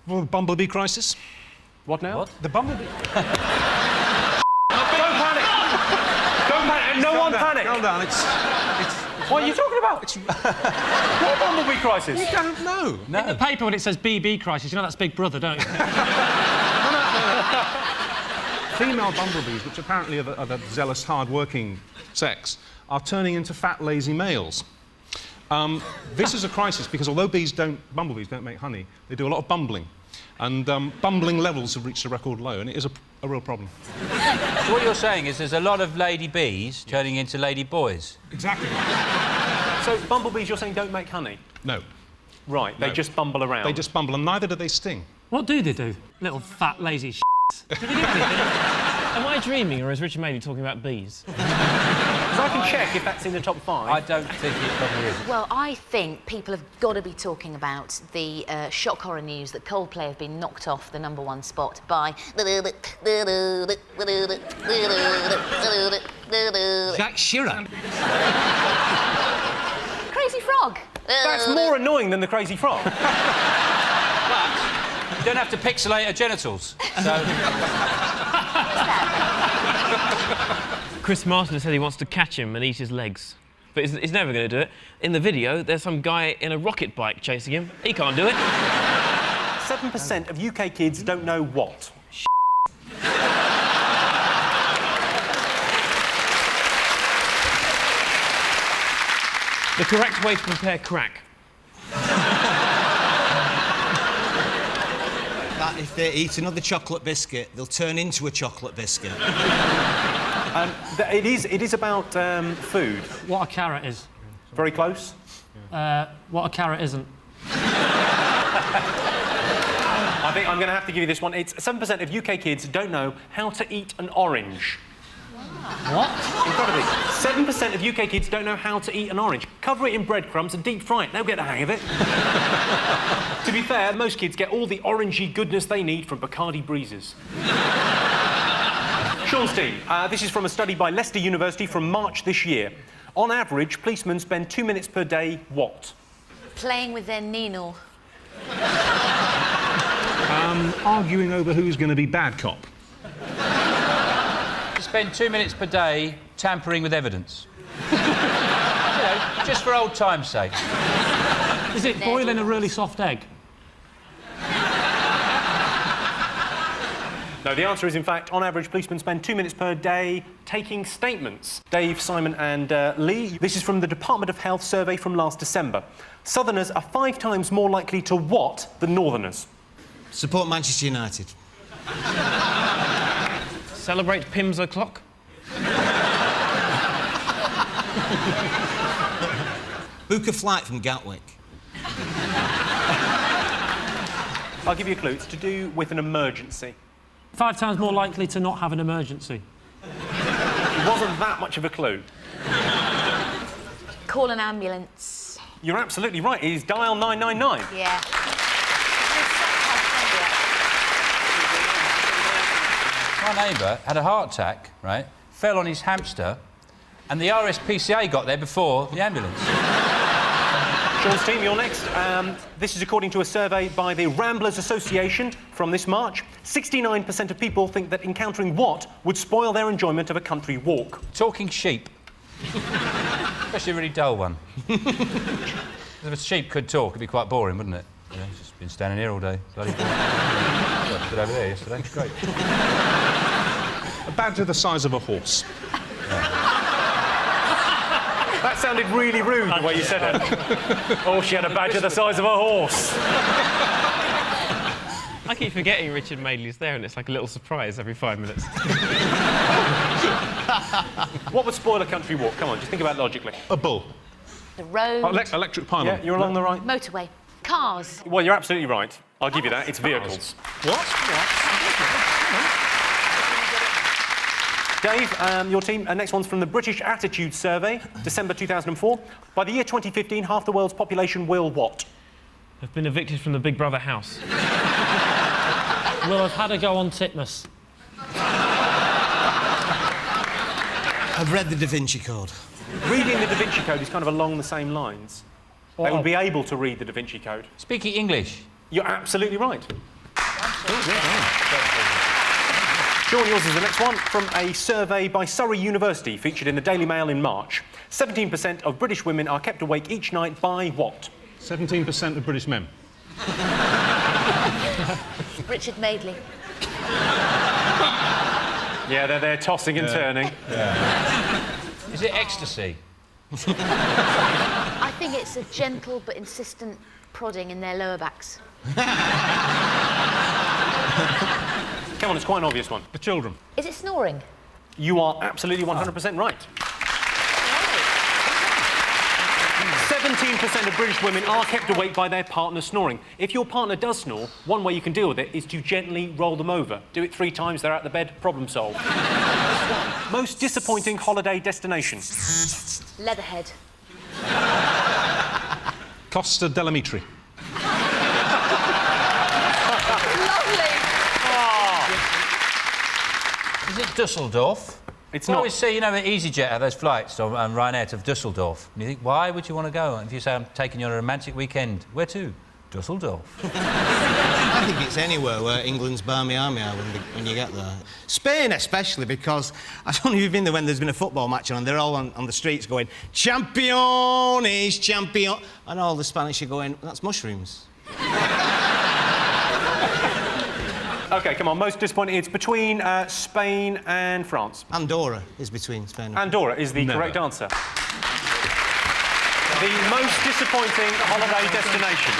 Well, the Bumblebee crisis. What now? What? The Bumblebee... Don't panic! Don't panic! No one panic! Calm down, it's... What are you talking about? What Bumblebee crisis? You don't know. No. In the paper, when it says BB crisis, you know that's Big Brother, don't you? Female bumblebees, which apparently are the zealous, hard-working sex, are turning into fat, lazy males. This is a crisis because although bumblebees don't make honey, they do a lot of bumbling. And bumbling levels have reached a record low, and it is a real problem. So what you're saying is there's a lot of lady bees turning into lady boys? Exactly. So bumblebees, you're saying, don't make honey? No. Right, they just bumble around. They just bumble, and neither do they sting. What do they do? Little fat, lazy Do they do anything? Am I dreaming, or is Richard Madeley talking about bees? So I can check if that's in the top 5. I don't think it probably is. Well, I think people have got to be talking about the shock horror news that Coldplay have been knocked off the #1 spot by... Jack Shearer. Crazy Frog. That's more annoying than the Crazy Frog. But you don't have to pixelate her genitals, so... Chris Martin has said he wants to catch him and eat his legs. But he's never going to do it. In the video, there's some guy in a rocket bike chasing him. He can't do it. 7% of UK kids don't know what? The correct way to prepare crack. That if they eat another chocolate biscuit, they'll turn into a chocolate biscuit. It is about food. What a carrot is. Very close. What a carrot isn't. I think I'm going to have to give you this one. It's 7% of UK kids don't know how to eat an orange. What? Incredibly. 7% of UK kids don't know how to eat an orange. Cover it in breadcrumbs and deep fry it. They'll get the hang of it. To be fair, most kids get all the orangey goodness they need from Bacardi breezes. Sean's team. This is from a study by Leicester University from March this year. On average, policemen spend 2 minutes per day what? Playing with their needle. Arguing over who's going to be bad cop. You spend 2 minutes per day tampering with evidence. You know, just for old time's sake. Is it boiling a really soft egg? No, the answer is, in fact, on average, policemen spend 2 minutes per day taking statements. Dave, Simon and Lee, this is from the Department of Health survey from last December. Southerners are 5 times more likely to what than Northerners? Support Manchester United. Celebrate Pimm's o'clock? Book a flight from Gatwick. I'll give you a clue. It's to do with an emergency. 5 times more likely to not have an emergency. It wasn't that much of a clue. Call an ambulance. You're absolutely right. It is dial 999. Yeah. My neighbour had a heart attack, right? Fell on his hamster, and the RSPCA got there before the ambulance. Sean's team, you're next. This is according to a survey by the Ramblers Association from this March. 69% of people think that encountering what would spoil their enjoyment of a country walk? Talking sheep. Especially a really dull one. If a sheep could talk, it'd be quite boring, wouldn't it? You know, it's just been standing here all day. Bloody boring. Well, I did over there yesterday. Great. A badger the size of a horse. That sounded really rude, the way you said it. Oh, she had a badger the size of a horse. I keep forgetting Richard Madeley's there, and it's like a little surprise every 5 minutes. What would spoil a country walk? Come on, just think about it logically. A bull. The road. Electric pylon. Yeah, you're along the right. Motorway. Cars. Well, you're absolutely right. I'll give you that. It's vehicles. What? Dave, your team, next one's from the British Attitude Survey, December 2004. By the year 2015, half the world's population will what? Have been evicted from the Big Brother house. Will have had a go on Titmus. I've read the Da Vinci Code. Reading the Da Vinci Code is kind of along the same lines. They would be able to read the Da Vinci Code. Speaking English. You're absolutely right. Sean, yours is the next one. From a survey by Surrey University featured in the Daily Mail in March, 17% of British women are kept awake each night by what? 17% of British men. Richard Madeley. Yeah, they're there tossing and turning. Is it ecstasy? I think it's a gentle but insistent prodding in their lower backs. Come on, it's quite an obvious one. The children. Is it snoring? You are absolutely 100% right. 17% of British women are kept awake by their partner snoring. If your partner does snore, one way you can deal with it is to gently roll them over. Do it 3 times, they're out the bed, problem solved. Most disappointing holiday destination? Leatherhead. Costa Delamitri. Lovely. Is it Dusseldorf? It's I not. always see, you know, the EasyJet have those flights on Ryanair to Dusseldorf. And you think, why would you want to go? If you say, I'm taking you on a romantic weekend, where to? Dusseldorf. I think it's anywhere where England's barmy army are when you get there. Spain especially, because I don't know if you've been there when there's been a football match on and they're all on the streets going, Championes, champion... And all the Spanish are going, that's mushrooms. OK, come on, most disappointing. It's between Spain and France. Andorra is between Spain and France. Andorra is the correct answer. The most disappointing holiday destination.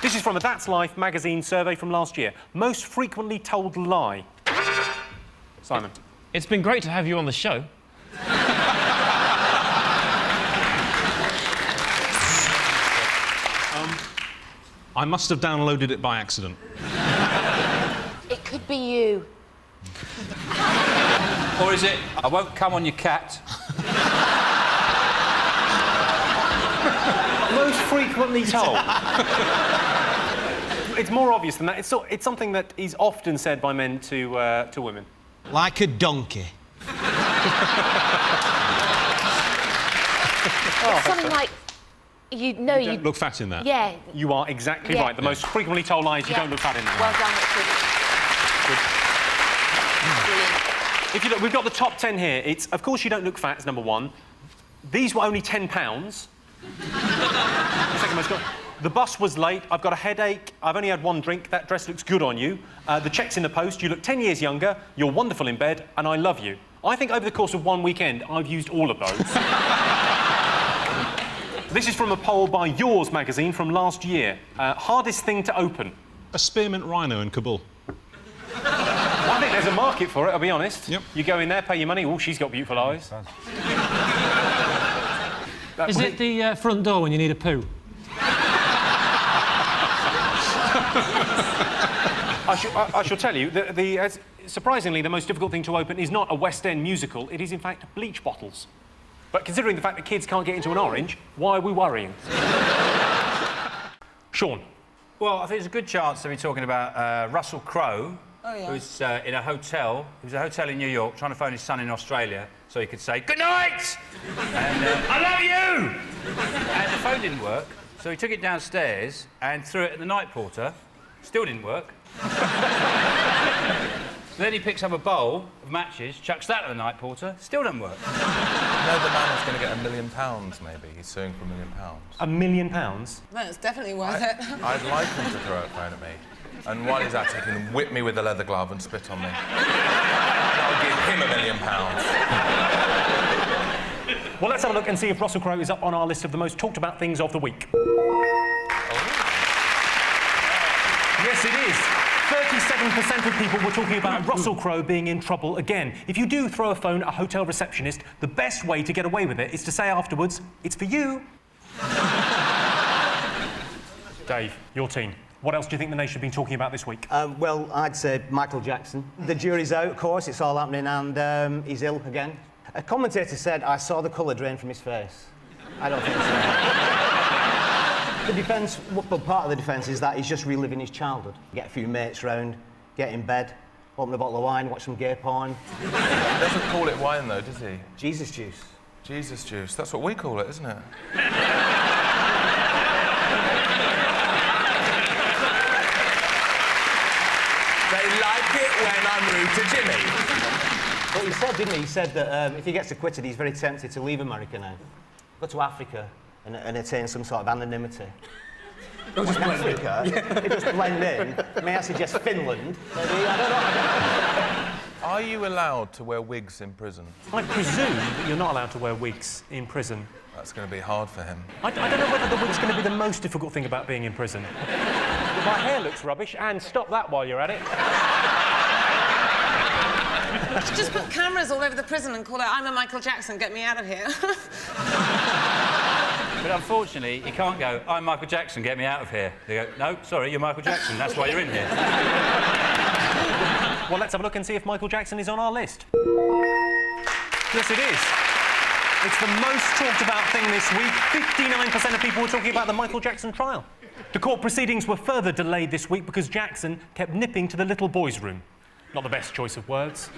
This is from a That's Life magazine survey from last year. Most frequently told lie. Simon. It's been great to have you on the show. I must have downloaded it by accident. It could be you. Or is it, I won't come on your cat? Most frequently told. It's more obvious than that. It's something that is often said by men to women. Like a donkey. Something like, you know you... Don't look fat in that. Yeah. You are exactly Yeah. right. The most frequently told lie is you Yeah. don't look fat in that. Well done, Richard. Brilliant. If you look, we've got the top 10 here. It's, of course, you don't look fat is number 1. These were only £10. Second most common. The bus was late. I've got a headache. I've only had 1 drink. That dress looks good on you. The check's in the post. You look 10 years younger. You're wonderful in bed, and I love you. I think over the course of 1 weekend, I've used all of those. This is from a poll by Yours magazine from last year. Hardest thing to open. A spearmint rhino in Kabul. I think there's a market for it, I'll be honest. Yep. You go in there, pay your money. Oh, she's got beautiful eyes. Is it the front door when you need a poo? I shall tell you, surprisingly, the most difficult thing to open is not a West End musical. It is, in fact, bleach bottles. But considering the fact that kids can't get into an orange, why are we worrying? Sean. Well, I think there's a good chance to be talking about Russell Crowe, who's in a hotel. He was in a hotel in New York trying to phone his son in Australia so he could say, "Good night!" and "I love you!" And the phone didn't work, so he took it downstairs and threw it at the night porter. Still didn't work. Then he picks up a bowl of matches, chucks that at the night porter. Still doesn't work. You know the man is going to get £1 million, maybe. He's suing for £1 million. £1 million? No, it's definitely worth it. I'd like him to throw a phone at me. And while he's at it, he can whip me with a leather glove and spit on me. I'll give him £1 million. Well, let's have a look and see if Russell Crowe is up on our list of the most talked about things of the week. Yes, it is. 37% of people were talking about Russell Crowe being in trouble again. If you do throw a phone at a hotel receptionist, the best way to get away with it is to say afterwards, "It's for you." Dave, your team. What else do you think the nation have been talking about this week? Well, I'd say Michael Jackson. The jury's out, of course, it's all happening, and he's ill again. A commentator said, "I saw the colour drain from his face." I don't think so. The defence, well, part of the defence is that he's just reliving his childhood. Get a few mates round, get in bed, open a bottle of wine, watch some gay porn. He doesn't call it wine, though, does he? Jesus juice. Jesus juice. That's what we call it, isn't it? They like it when I'm rude to Jimmy. Well, he said, didn't he? He said that if he gets acquitted, he's very tempted to leave America now. Go to Africa and attain some sort of anonymity. It'll just blend in. It just blend in. May I suggest Finland? Maybe, I don't know. Are you allowed to wear wigs in prison? I presume that you're not allowed to wear wigs in prison. That's going to be hard for him. I don't know whether the wig's going to be the most difficult thing about being in prison. My hair looks rubbish, and stop that while you're at it. Just put cameras all over the prison and call it, I'm a Michael Jackson, get me out of here. But unfortunately, you can't go, I'm Michael Jackson, get me out of here. They go, no, sorry, you're Michael Jackson, that's why you're in here. Well, let's have a look and see if Michael Jackson is on our list. Yes, it is. It's the most talked about thing this week. 59% of people were talking about the Michael Jackson trial. The court proceedings were further delayed this week because Jackson kept nipping to the little boys' room. Not the best choice of words.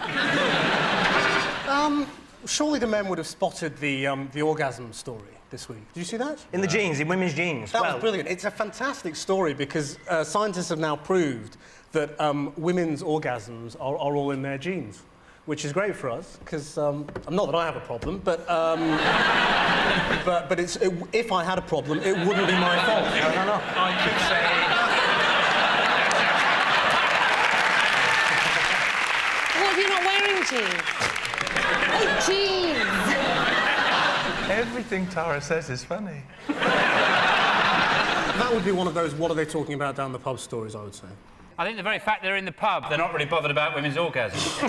Surely the men would have spotted the orgasm story this week. Did you see that? In the jeans, in women's jeans. That was brilliant. It's a fantastic story because scientists have now proved that women's orgasms are all in their genes, which is great for us because not that I have a problem, but but if I had a problem, it wouldn't be my fault. No. I could say... What, you're not wearing jeans? Oh, jeans! Everything Tara says is funny. That would be one of those what are they talking about down the pub stories, I would say. I think the very fact they're in the pub, they're not really bothered about women's orgasms. We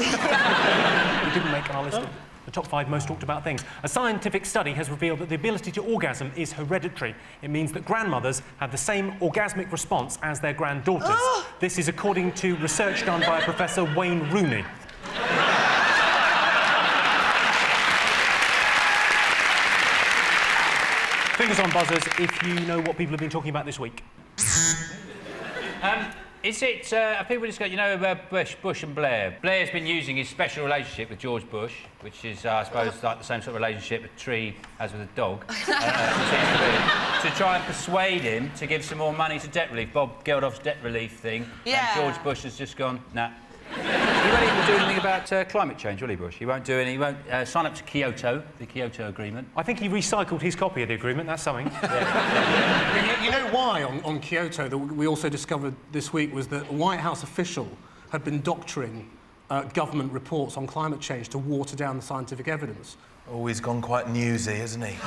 didn't make our list of the top 5 most talked about things. A scientific study has revealed that the ability to orgasm is hereditary. It means that grandmothers have the same orgasmic response as their granddaughters. Oh. This is according to research done by Professor Wayne Rooney. Fingers on buzzers if you know what people have been talking about this week. Is it, people just go, you know, Bush and Blair. Blair's been using his special relationship with George Bush, which is, I suppose, like the same sort of relationship a tree has with a dog, to try and persuade him to give some more money to debt relief. Bob Geldof's debt relief thing. Yeah. And George Bush has just gone, nah. He won't even do anything about climate change, will he, Bush? He won't do any. He won't sign up to Kyoto, the Kyoto Agreement. I think he recycled his copy of the agreement, that's something. You know why on Kyoto that we also discovered this week was that a White House official had been doctoring government reports on climate change to water down the scientific evidence. Oh, he's gone quite newsy, hasn't he?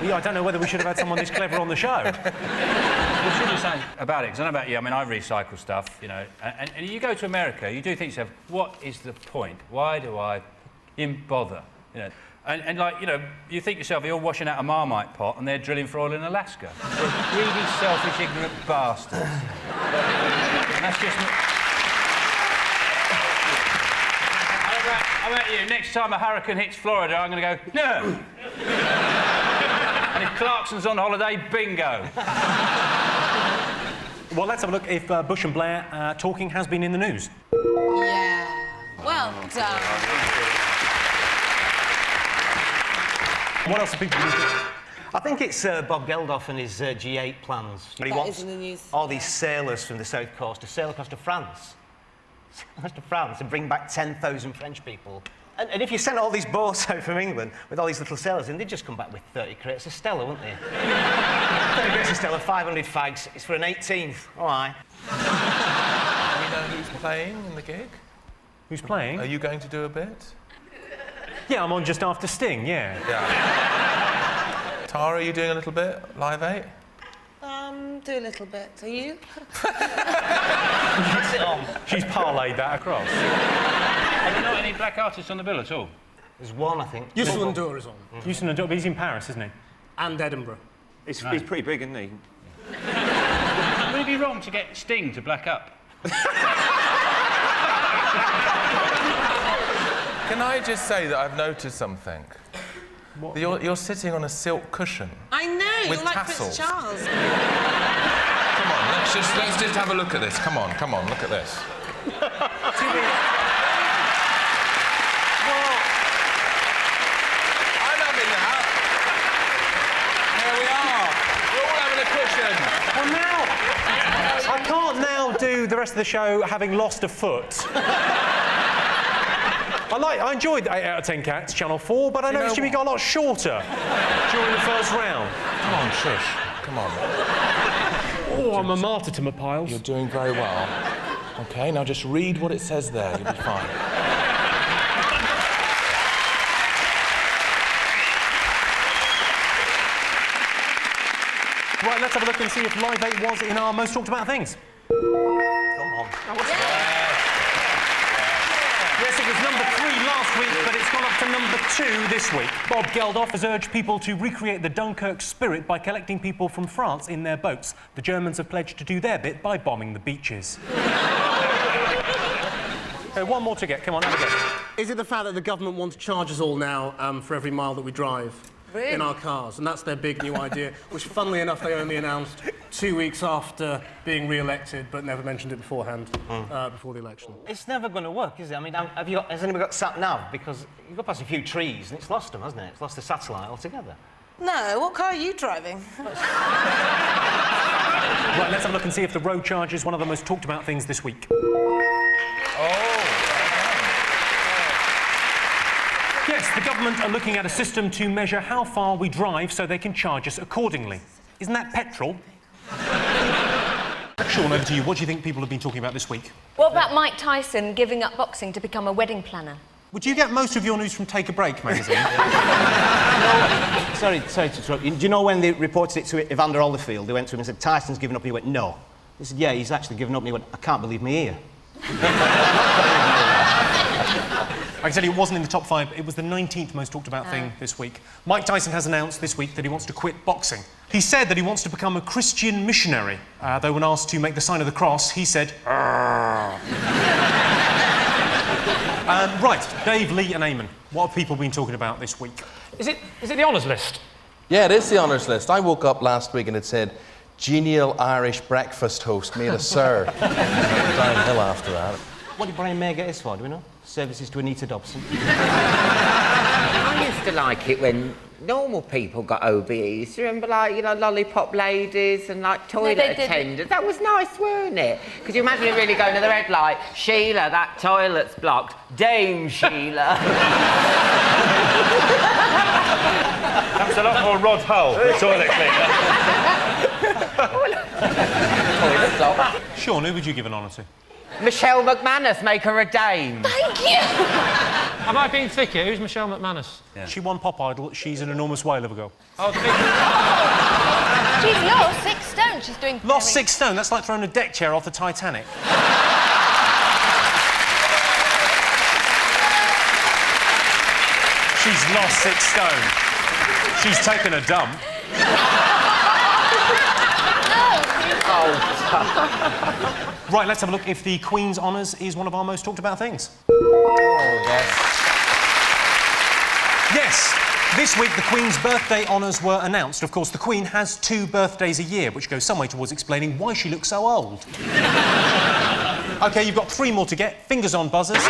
Yeah, I don't know whether we should have had someone this clever on the show. What should you say about it? Because I know about you, I mean, I recycle stuff, you know, and you go to America, you do think to yourself, what is the point? Why do I even bother? You know, and like, you know, you think to yourself, you're washing out a Marmite pot and they're drilling for oil in Alaska. They're greedy, selfish, ignorant bastards. That's just... How about you? Next time a hurricane hits Florida, I'm going to go, no! And if Clarkson's on holiday, bingo! Well, let's have a look if Bush and Blair talking has been in the news. Yeah. Well done. What else have people been doing? I think it's Bob Geldof and his G8 plans. He That wants is in the news. all these sailors from the south coast to sail across to France. To France and bring back 10,000 French people. And if you sent all these boats out from England with all these little sailors in, they'd just come back with 30 crates of Stella, wouldn't they? 30 crates of Stella, 500 fags. It's for an 18th. Oh, aye. Do you know who's playing in the gig? Who's playing? Are you going to do a bit? Yeah, I'm on just after Sting, yeah. Tara, are you doing a little bit? Live 8? Do a little bit. Are you? Pass it on. She's parlayed that across. Are there not any black artists on the bill at all? There's one, I think. Youssou N'Dour is on. Youssou N'Dour, but he's in Paris, isn't he? And Edinburgh. He's pretty big, isn't he? Would it be wrong to get Sting to black up? Can I just say that I've noticed something? You're sitting on a silk cushion. I know, with you're like tassels. Prince Charles. Come on, let's just have a look at this. Come on, look at this. Well, I'm having that. Here we are. We're all having a cushion. Well, now, I can't now can't do the rest of the show having lost a foot. I enjoyed 8 out of 10 Cats, Channel 4, but I noticed Jimmy got a lot shorter during the first round. Come on, shush. Come on. Oh, I'm a martyr to my piles. You're doing very well. OK, now just read what it says there. You'll be fine. Right, let's have a look and see if Live 8 was in our most talked about things. Come on. Yes, it was number 3 last week, but it's gone up to number 2 this week. Bob Geldof has urged people to recreate the Dunkirk spirit by collecting people from France in their boats. The Germans have pledged to do their bit by bombing the beaches. Okay, one more to get. Come on, have a go. Is it the fact that the government want to charge us all now for every mile that we drive in our cars? And that's their big new idea, which, funnily enough, they only announced 2 weeks after being re-elected, but never mentioned it beforehand, before the election. It's never going to work, is it? I mean, has anybody got sat-nav? Because you go past a few trees and it's lost them, hasn't it? It's lost the satellite altogether. No, what car are you driving? Right, let's have a look and see if the road charge is one of the most talked about things this week. Yes, the government are looking at a system to measure how far we drive so they can charge us accordingly. Isn't that petrol? Sean, over to you. What do you think people have been talking about this week? What about Mike Tyson giving up boxing to become a wedding planner? Would you get most of your news from Take a Break magazine? Sorry to interrupt you. Do you know when they reported it to Evander Holyfield, they went to him and said, Tyson's given up, and he went, no. They said, yeah, he's actually given up, and he went, I can't believe me ear. I can tell you it wasn't in the top 5, it was the 19th most talked about thing this week. Mike Tyson has announced this week that he wants to quit boxing. He said that he wants to become a Christian missionary. Though when asked to make the sign of the cross, he said, right, Dave, Lee and Eamon, what have people been talking about this week? Is it the honours list? Yeah, it is the honours list. I woke up last week and it said, genial Irish breakfast host made a sir. Downhill after that. What did Brian May get his for, do we know? Services to Anita Dobson. I used to like it when normal people got OBEs. Remember, like, you know, lollipop ladies and, like, toilet attendants? That was nice, weren't it? Could you imagine it really going to the red light? Sheila, that toilet's blocked. Dame Sheila. That's a lot more Rod Hull, the toilet cleaner. Toilet blocked. Sean, who would you give an honour to? Michelle McManus, make her a dame. Thank you! Am I being thick here? Who's Michelle McManus? Yeah. She won Pop Idol. She's an enormous whale of a girl. Oh, She's lost 6 stone. She's doing... Lost 6 stone? That's like throwing a deck chair off the Titanic. She's lost 6 stone. She's taken a dump. Right, let's have a look if the Queen's Honours is one of our most talked about things. Oh, yes. Yes, this week the Queen's birthday honours were announced. Of course, the Queen has 2 birthdays a year, which goes some way towards explaining why she looks so old. OK, you've got 3 more to get. Fingers on buzzers.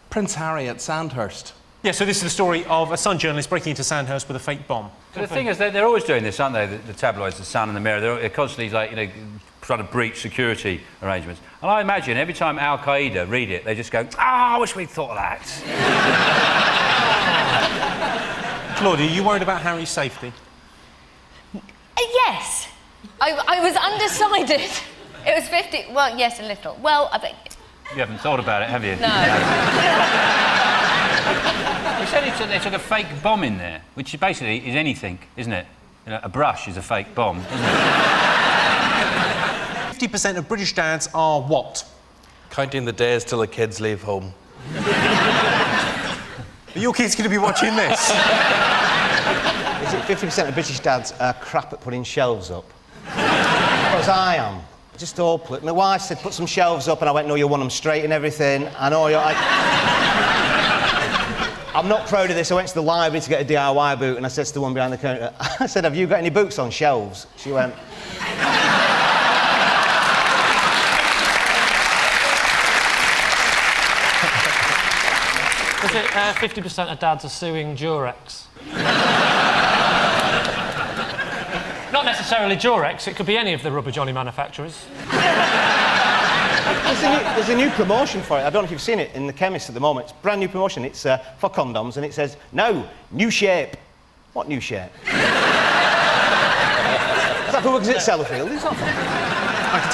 Prince Harry at Sandhurst. Yeah, so this is the story of a Sun journalist breaking into Sandhurst with a fake bomb. But the thing is, they're always doing this, aren't they? The tabloids, the Sun and the Mirror, they're constantly, like, you know, trying to breach security arrangements. And I imagine every time Al Qaeda read it, they just go, I wish we'd thought of that. Claudia, are you worried about Harry's safety? Yes. I was undecided. It was 50... Well, yes, a little. Well, I think... You haven't thought about it, have you? No. You said they took a fake bomb in there, which basically is anything, isn't it? You know, a brush is a fake bomb, isn't it? 50% of British dads are what? Counting the days till the kids leave home. Are your kids going to be watching this? Is it 50% of British dads are crap at putting shelves up? Because I am. Just hopeless. My wife said, put some shelves up, and I went, no, you want them straight and everything. I know you're... I'm not proud of this. I went to the library to get a DIY boot, and I said to the one behind the counter, I said, have you got any books on shelves? She went... Is it 50% of dads are suing Durex? Not necessarily Durex, it could be any of the Rubber Johnny manufacturers. There's a new promotion for it. I don't know if you've seen it in the chemist at the moment. It's a brand new promotion. It's for condoms, and it says, no, new shape. What new shape? Is that who works at Sellafield? It's not fun.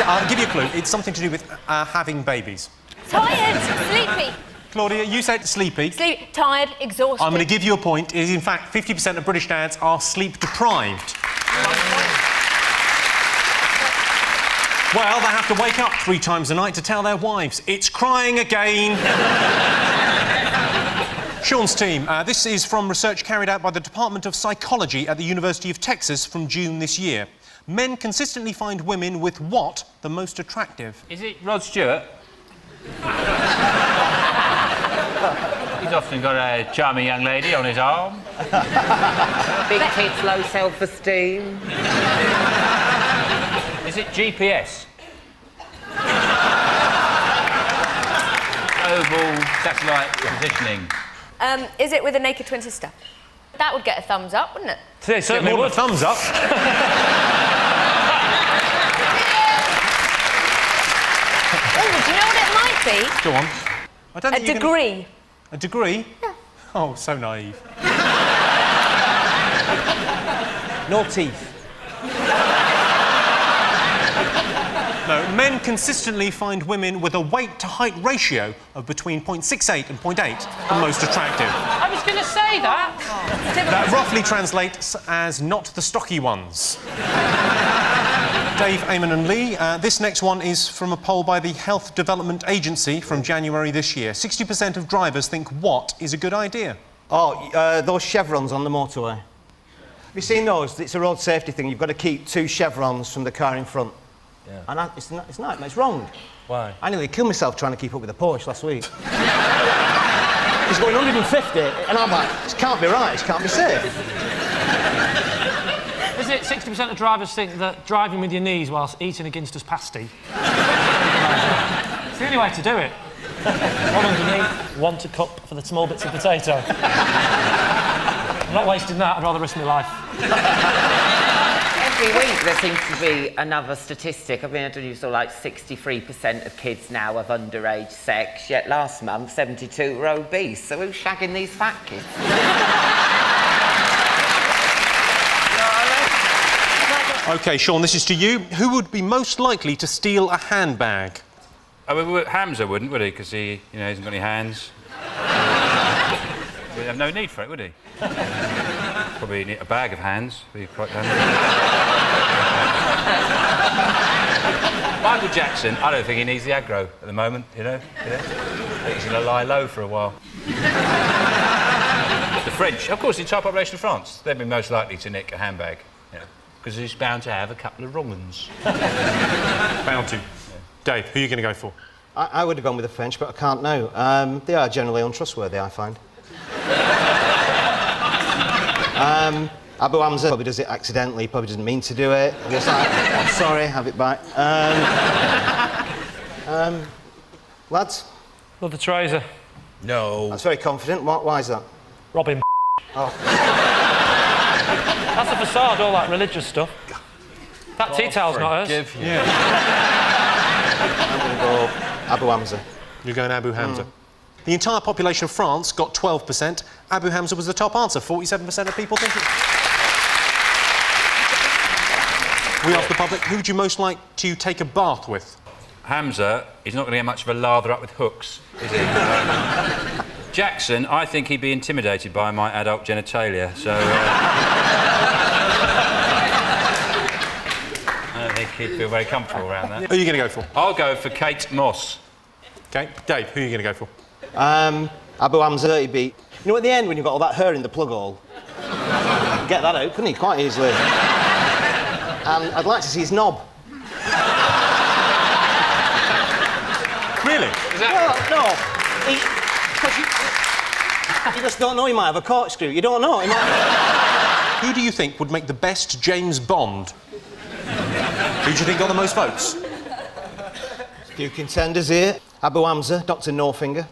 I'll give you a clue. It's something to do with having babies. Tired, sleepy. Claudia, you said sleepy. Tired, exhausted. I'm going to give you a point. It is, in fact, 50% of British dads are sleep-deprived. Well, they have to wake up 3 times a night to tell their wives, it's crying again. Sean's team. This is from research carried out by the Department of Psychology at the University of Texas from June this year. Men consistently find women with what the most attractive? Is it Rod Stewart? He's often got a charming young lady on his arm. Big tits, low self-esteem. Is it GPS? Oval satellite positioning. Is it with a naked twin sister? That would get a thumbs up, wouldn't it? Yeah, certainly would. Thumbs up. Oh, do you know what it might be? Go on. I don't think a degree. A degree? Yeah. Oh, so naive. No teeth. No, men consistently find women with a weight-to-height ratio of between 0.68 and 0.8 the most attractive. I was going to say that. That roughly translates as not the stocky ones. Dave, Eamon and Lee, this next one is from a poll by the Health Development Agency from January this year. 60% of drivers think what is a good idea? Oh, those chevrons on the motorway. Have you seen those? It's a road safety thing. You've got to keep 2 chevrons from the car in front. Yeah. And it's not, it's wrong. Why? I nearly killed myself trying to keep up with the Porsche last week. He's going 150, and I'm like, this can't be right, this can't be safe. Is it 60% of drivers think that driving with your knees whilst eating a Ginster's pasty? It's the only way to do it. One underneath, one to cup for the small bits of potato. I'm not wasting that, I'd rather risk my life. Every week there seems to be another statistic. I mean, I don't know, you saw like 63% of kids now have underage sex, yet last month 72 were obese. So who's shagging these fat kids? OK, Sean, this is to you. Who would be most likely to steal a handbag? Hamza wouldn't, would he? Because he, hasn't got any hands. He'd have no need for it, would he? Probably need a bag of hands. Be quite handy. Michael Jackson, I don't think he needs the aggro at the moment, I think he's going to lie low for a while. The French, of course, the entire population of France, they'd be most likely to nick a handbag, because he's bound to have a couple of wrong ones. Bound to. Yeah. Dave, who are you going to go for? I would have gone with the French, but I can't now. They are generally untrustworthy, I find. Abu Hamza probably does it accidentally, probably doesn't mean to do it. He's like, oh, sorry, have it back. Lads? Mother Teresa. No. That's very confident. Why is that? Robin. Oh. That's a facade, all that religious stuff. That tea towel's not hers. Yeah. I'm going to go Abu Hamza. You're going Abu Hamza. The entire population of France got 12%. Abu Hamza was the top answer. 47% of people think it. We asked the public, who would you most like to take a bath with? Hamza, he's not going to get much of a lather up with hooks, is he? Jackson, I think he'd be intimidated by my adult genitalia, so... I don't think he'd feel very comfortable around that. Who are you going to go for? I'll go for Kate Moss. OK. Dave, who are you going to go for? Abu Hamza, dirty beat. You know, at the end, when you've got all that hair in the plug hole, get that out, couldn't he, quite easily? And I'd like to see his knob. Really? No. You just don't know, he might have a corkscrew. You don't know, he might... Who do you think would make the best James Bond? Who do you think got the most votes? A few contenders here. Abu Hamza, Dr. Norfinger.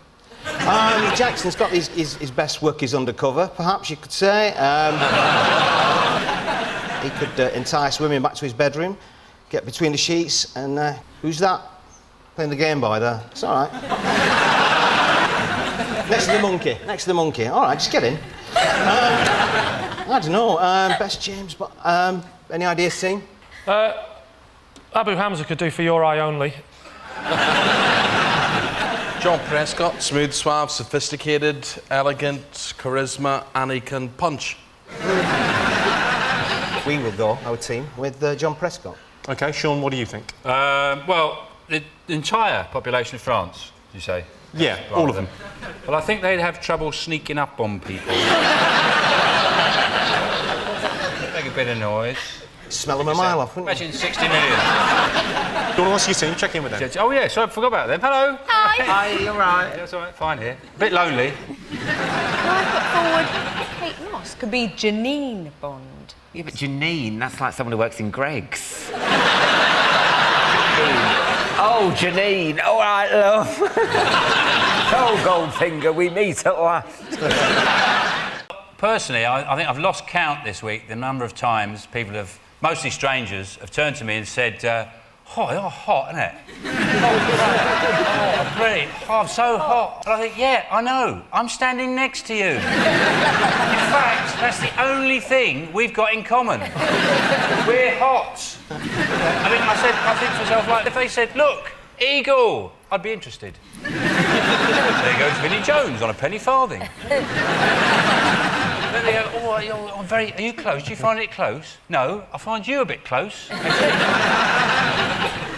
Jackson's got his best work is undercover, perhaps you could say. He could entice women back to his bedroom, get between the sheets, and who's that? Playing the Game Boy there. It's all right. Next to the monkey. Next to the monkey. All right, just get in. I don't know. Best James, but any ideas, team? Abu Hamza could do For Your Eye Only. John Prescott, smooth, suave, sophisticated, elegant, charisma, and he can punch. We will go, our team, with John Prescott. OK, Sean, what do you think? Well, the entire population of France, you say? Yeah, all of them. Well, I think they'd have trouble sneaking up on people. Make a bit of noise. Smell them a mile off, wouldn't you? Imagine 60 million. Do you want to see your team? Check in with them. Oh, yeah, sorry, I forgot about them. Hello. Hi. Hi, you're right. That's all right, fine here. A bit lonely. Can I put forward Kate Moss? Could be Janine Bond. Yeah, but Janine, that's like someone who works in Greggs. Oh, Janine. All right, love. Oh, Goldfinger, we meet at last. Personally, I think I've lost count this week the number of times people have, mostly strangers, have turned to me and said, oh, you're hot, isn't it? Oh, brilliant. Oh, I'm so hot. And I think, yeah, I know. I'm standing next to you. In fact, that's the only thing we've got in common. We're hot. I mean, I think to myself, like, if they said, look, eagle, I'd be interested. There goes Vinnie Jones on a penny farthing. Then they go, oh, are you close? Do you find it close? No, I find you a bit close.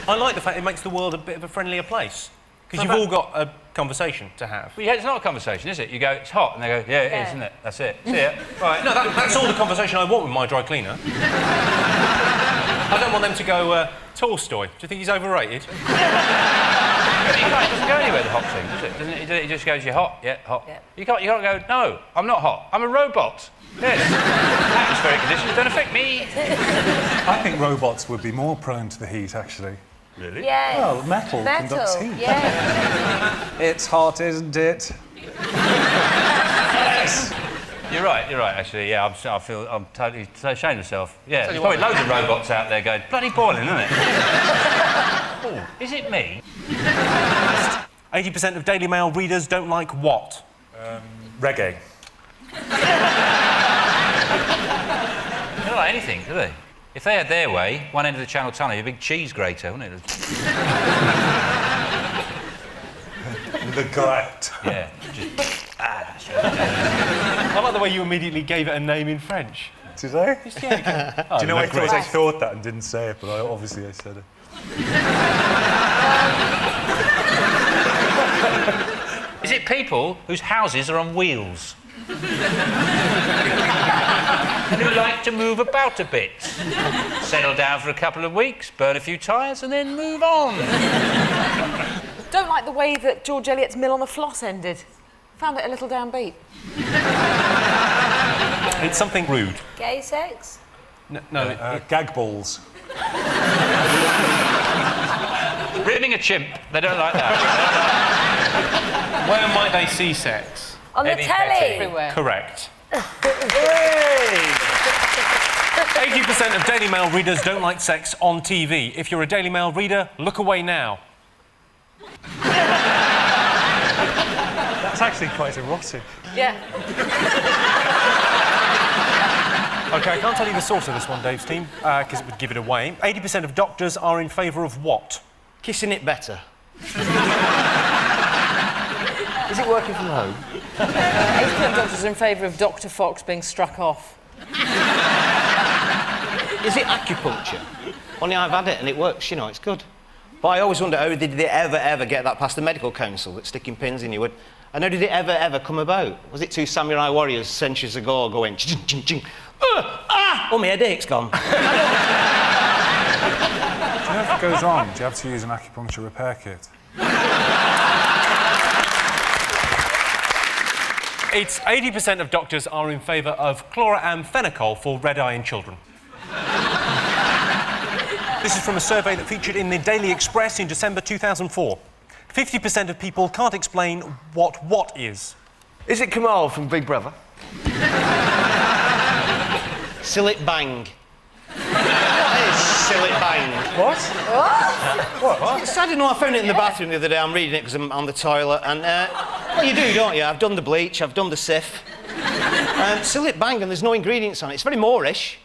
I like the fact it makes the world a bit of a friendlier place. Because you've all got a conversation to have. Well, yeah, it's not a conversation, is it? You go, it's hot, and they go, yeah, it is, isn't it? That's it. See ya. Right. No, that's all the conversation I want with my dry cleaner. I don't want them to go, Tolstoy. Do you think he's overrated? It doesn't go anywhere, the hot thing, does it? Doesn't it? It just goes, you're hot, yeah, hot. Yeah. You can't go, no, I'm not hot, I'm a robot. Yes. Atmospheric conditions don't affect me. I think robots would be more prone to the heat, actually. Really? Yeah. Well, metal conducts heat. Yeah. It's hot, isn't it? Yes. You're right, actually, yeah, I'm totally ashamed of myself. Yeah, there's probably loads of robots out there going, bloody boiling, isn't it? Oh, is it me? 80% of Daily Mail readers don't like what? Reggae. They don't like anything, do they? If they had their way, one end of the Channel Tunnel, a big cheese grater, wouldn't it? The glut. Yeah. I like the way you immediately gave it a name in French. Did I? Just, yeah, Do you know what I thought that and didn't say it, but obviously I said it. Is it people whose houses are on wheels? Who like to move about a bit? Settle down for a couple of weeks, burn a few tyres and then move on. Don't like the way that George Eliot's Mill on the Floss ended. Found it a little downbeat. It's something rude. Gay sex? No, gag balls. Ribbing a chimp, they don't like that. Where might they see sex? On the telly. Everywhere. Correct. 80% of Daily Mail readers don't like sex on TV. If you're a Daily Mail reader, look away now. That's actually quite erotic. Yeah. OK, I can't tell you the source of this one, Dave's team, because it would give it away. 80% of doctors are in favour of what? Kissing it better. Is it working from home? 80% of doctors are in favour of Dr. Fox being struck off. Is it acupuncture? Only I've had it and it works, you know, it's good. But I always wonder, how did they ever get that past the medical council that's sticking pins in you? And how did it ever come about? Was it two samurai warriors centuries ago going ching ching ching? Oh, my headache's gone. Do you know if it goes wrong, do you have to use an acupuncture repair kit? It's 80% of doctors are in favour of chloramphenicol for red eye in children. This is from a survey that featured in the Daily Express in December 2004. 50% of people can't explain what is. Is it Kamal from Big Brother? Sillet bang. Silly bang. What? I didn't know. I found it in the bathroom the other day. I'm reading it because I'm on the toilet. And, well, you do, don't you? I've done the bleach, I've done the sif. Silly bang, and there's no ingredients on it. It's very Moorish.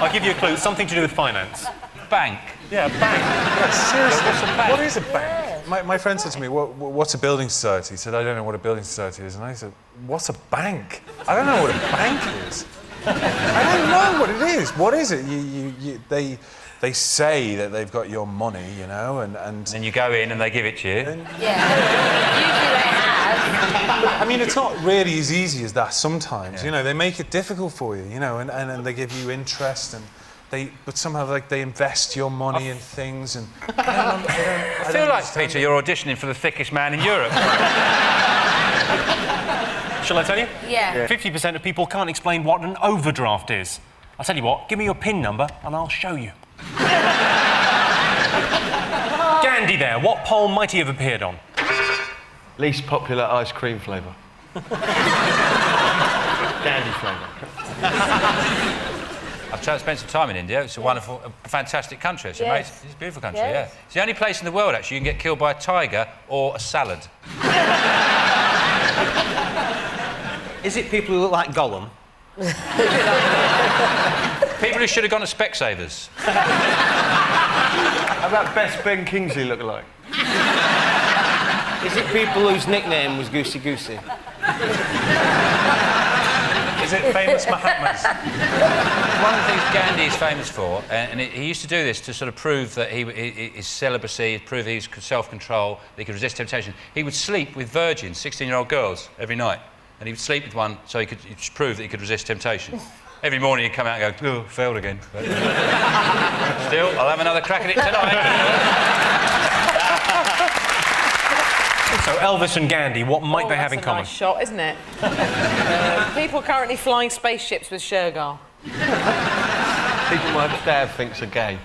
I'll give you a clue. It's something to do with finance. Bank. Yeah, bank. Yeah, seriously. What's a bank? What is a bank? My friend said to me, what's a building society? He said, I don't know what a building society is. And I said, what's a bank? I don't know what a bank is. I don't know what it is. What is it? They say that they've got your money, you know, and then you go in and they give it to you. Usually they have. I mean, it's not really as easy as that sometimes, you know. They make it difficult for you, you know, and they give you interest and but somehow like they invest your money in things and... I feel like, Peter, you're auditioning for the thickest man in Europe. Shall I tell you? Yeah. 50% of people can't explain what an overdraft is. I'll tell you what, give me your PIN number and I'll show you. Gandhi there, what poll might he have appeared on? Least popular ice cream flavour. Gandhi flavour. I've spent some time in India. It's a wonderful, fantastic country. It's amazing. It's a beautiful country, yeah. It's the only place in the world, actually, you can get killed by a tiger or a salad. Is it people who look like Gollum? People who should have gone to Specsavers. How about best Ben Kingsley look like? Is it people whose nickname was Goosey Goosey? Is it famous Mahatmas? One of the things Gandhi is famous for, and he used to do this to sort of prove that his celibacy, prove his self-control, that he could resist temptation. He would sleep with virgins, 16-year-old girls, every night. And he would sleep with one so he could prove that he could resist temptation. Every morning he'd come out and go, oh, failed again. But, still, I'll have another crack at it tonight. So Elvis and Gandhi, what might they have in common? Nice shot, isn't it? People currently flying spaceships with Shergar. People my dad thinks are gay.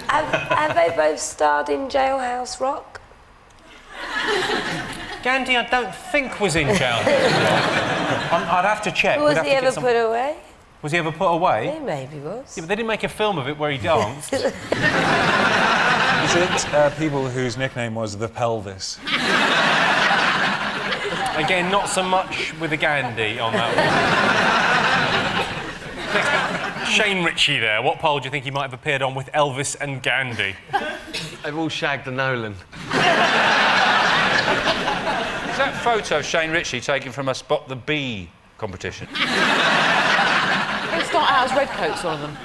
Have they both starred in Jailhouse Rock? Gandhi, I don't think was in jail. I'd have to check. Was he ever put away? Was he ever put away? He maybe was. Yeah, but they didn't make a film of it where he danced. Is it people whose nickname was the pelvis? Again, not so much with the Gandhi on that one. Shane Ritchie there, what poll do you think he might have appeared on with Elvis and Gandhi? They've all shagged a Nolan. Is that photo of Shane Ritchie taken from a Spot the Bee competition? They start out as redcoats, all of them.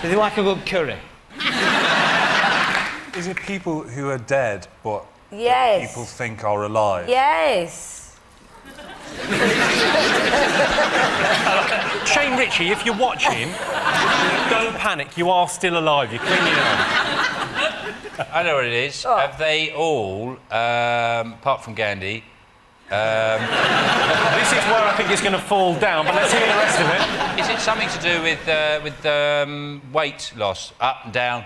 Do they like a good curry? Is it people who are dead but people think are alive? Yes. Shane Ritchie, if you're watching, don't panic, you are still alive, you're clinging on. I know what it is. Oh. Have they all, apart from Gandhi... This is where I think it's going to fall down, but let's hear the rest of it. Is it something to do with weight loss, up and down?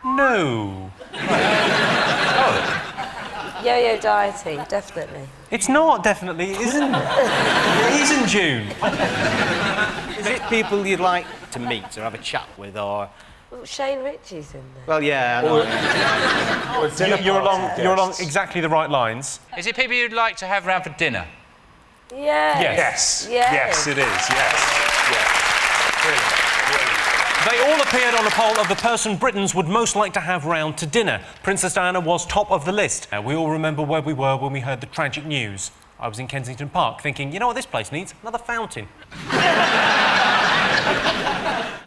No. Yo-yo dieting, definitely. It's not, definitely. It isn't. It is in June. Is it people you'd like to meet or have a chat with, or... Well, Shane Ritchie's in there. Well, yeah, I know. You're along exactly the right lines. Is it people you'd like to have round for dinner? Yes. Yes, it is, yes. Brilliant. They all appeared on a poll of the person Britons would most like to have round to dinner. Princess Diana was top of the list. We all remember where we were when we heard the tragic news. I was in Kensington Park thinking, you know what this place needs? Another fountain.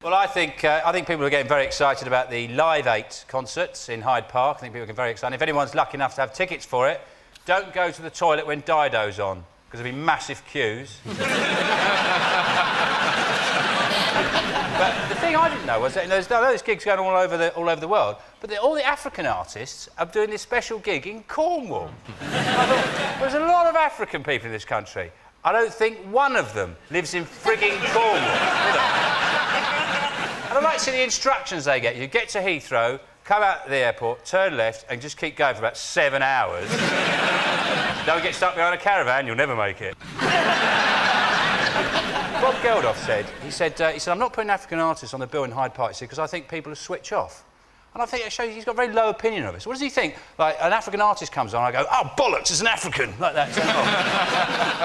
Well, I think people are getting very excited about the Live 8 concerts in Hyde Park. I think people are getting very excited. If anyone's lucky enough to have tickets for it, don't go to the toilet when Dido's on, because there'll be massive queues. But the thing I didn't know was that there's gigs going on all over the world, but all the African artists are doing this special gig in Cornwall. I thought, there's a lot of African people in this country. I don't think one of them lives in frigging Cornwall. And I'd like to see the instructions they get. You get to Heathrow, come out of the airport, turn left, and just keep going for about 7 hours. Don't get stuck behind a caravan, you'll never make it. Bob Geldof said, he said, I'm not putting African artists on the bill in Hyde Park because I think people will switch off. And I think it shows he's got a very low opinion of us. What does he think? Like, an African artist comes on, I go, oh, bollocks, it's an African, like that.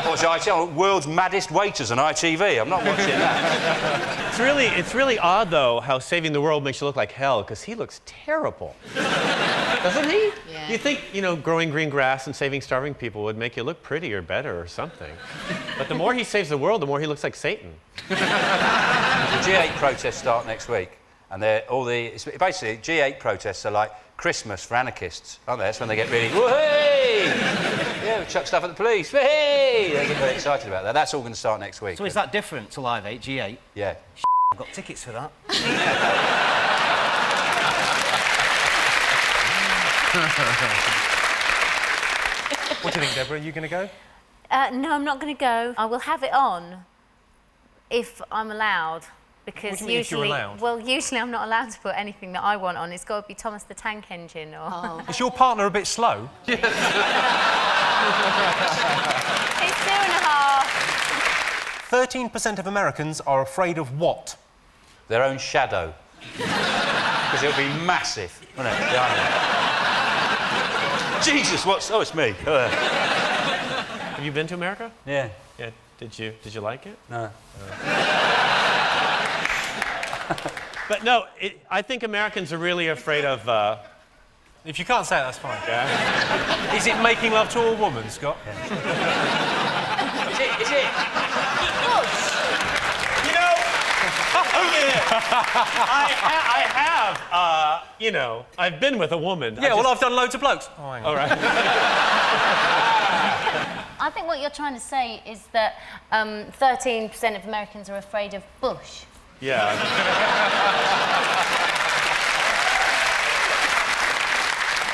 Or should I say, world's maddest waiters on ITV? I'm not watching that. It's really odd, though, how saving the world makes you look like hell, because he looks terrible. Doesn't he? Yeah. You think, growing green grass and saving starving people would make you look pretty or better or something. But the more he saves the world, the more he looks like Satan. The G8 protests start next week. And basically, G8 protests are like Christmas for anarchists, aren't they? That's when they get really, whoo-hey! Yeah, we chuck stuff at the police, hey! They get very excited about that. That's all going to start next week. So is that different to Live 8, G8? Yeah. I've got tickets for that. What do you think, Deborah? Are you going to go? No, I'm not going to go. I will have it on if I'm allowed. Because what do you mean if you're allowed? Well, usually I'm not allowed to put anything that I want on. It's got to be Thomas the Tank Engine or... Oh. Is your partner a bit slow? It's 2.5. 13% of Americans are afraid of what? Their own shadow. Because it'll be massive, won't it? Jesus, what's... Oh, it's me. Have you been to America? Yeah. Yeah. Did you like it? No. But no, I think Americans are really afraid of... If you can't say it, that's fine. Yeah. Is it making love to a woman, Scott? Yeah. Is it? I have, I've been with a woman. Yeah, I've done loads of blokes. Oh, hang on. All right. I think what you're trying to say is that 13% of Americans are afraid of Bush. Yeah.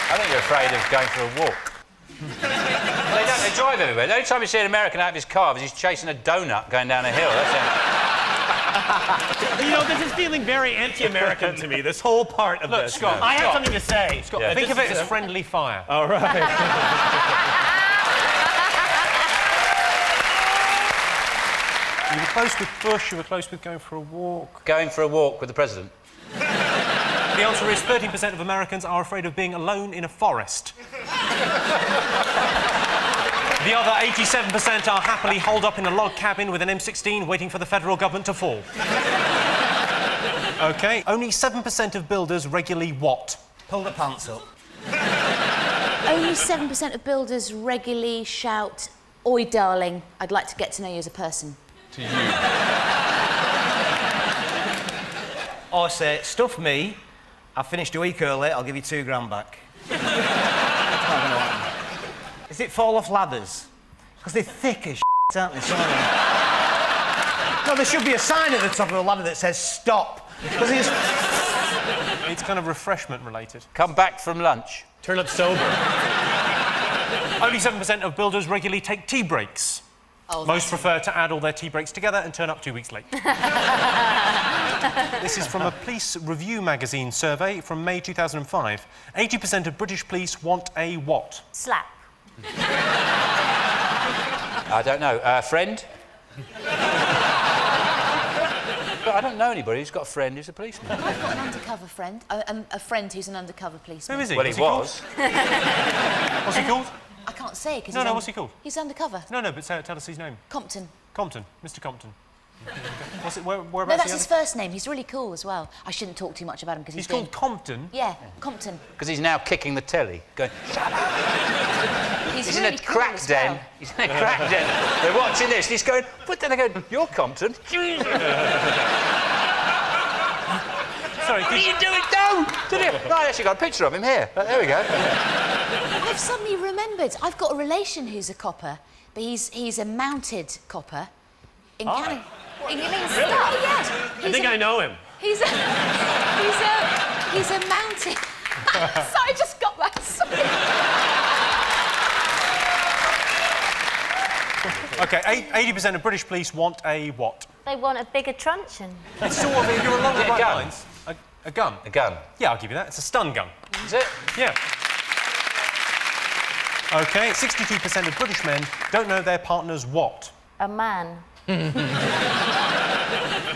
I think you're afraid of going for a walk. They drive everywhere. The only time you see an American out of his car is he's chasing a donut going down a hill. This is feeling very anti-American to me, this whole part of this. Scott, I have something to say. Scott, think of it as friendly fire. All right. You were close with Bush, you were close with going for a walk. Going for a walk with the president. The answer is 13% of Americans are afraid of being alone in a forest. The other 87% are happily holed up in a log cabin with an M16 waiting for the federal government to fall. OK, only 7% of builders regularly what? Pull the pants up. Only 7% of builders regularly shout, "Oi, darling, I'd like to get to know you as a person." To you. Or say, stuff me, I finished a week early, I'll give you £2 back. That's not gonna happen. Is it fall off ladders? Because they're thick as aren't they? No, there should be a sign at the top of the ladder that says stop. Because it's kind of refreshment related. Come back from lunch. Turn up sober. Only 7% of builders regularly take tea breaks. Oh, most prefer to add all their tea breaks together and turn up 2 weeks late. This is from a Police Review magazine survey from May 2005. 80% of British police want a what? Slap. I don't know. Friend? But I don't know anybody who's got a friend who's a policeman. I've got an undercover friend. A friend who's an undercover policeman. Who is he? Well, he was. What's he called? I can't say because No, what's he called? He's undercover. No, but tell us his name. Compton. Compton. Mr. Compton. What's it? Whereabouts? No, that's his first name. He's really cool as well. I shouldn't talk too much about him because he's called Compton? Yeah, Compton. Because he's now kicking the telly, going, shut up! He's really in a cool crack as den. well. He's in a crack den. They're watching this, and he's going, what? Then they go, you're Compton? Sorry, what are you doing? No! No, I actually got a picture of him here. There we go. I've suddenly remembered. I've got a relation who's a copper, but he's a mounted copper in Canada. You mean Yeah. I think I know him. He's a mounted. Sorry, I just got that. Sorry. OK, 80% of British police want a what? They want a bigger truncheon. It's sort of, you're along the right lines. A gun? A gun. Yeah, I'll give you that. It's a stun gun. Is it? Yeah. OK, 62% of British men don't know their partner's what? A man.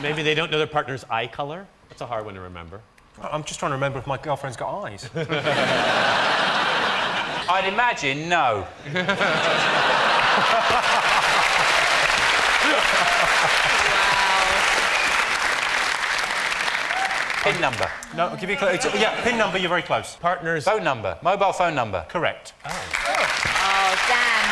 Maybe they don't know their partner's eye colour. That's a hard one to remember. I'm just trying to remember if my girlfriend's got eyes. I'd imagine no. Pin number. No, I'll give you a clue. Yeah, pin number, you're very close. Partner's... Phone number. Mobile phone number. Correct. Oh, damn.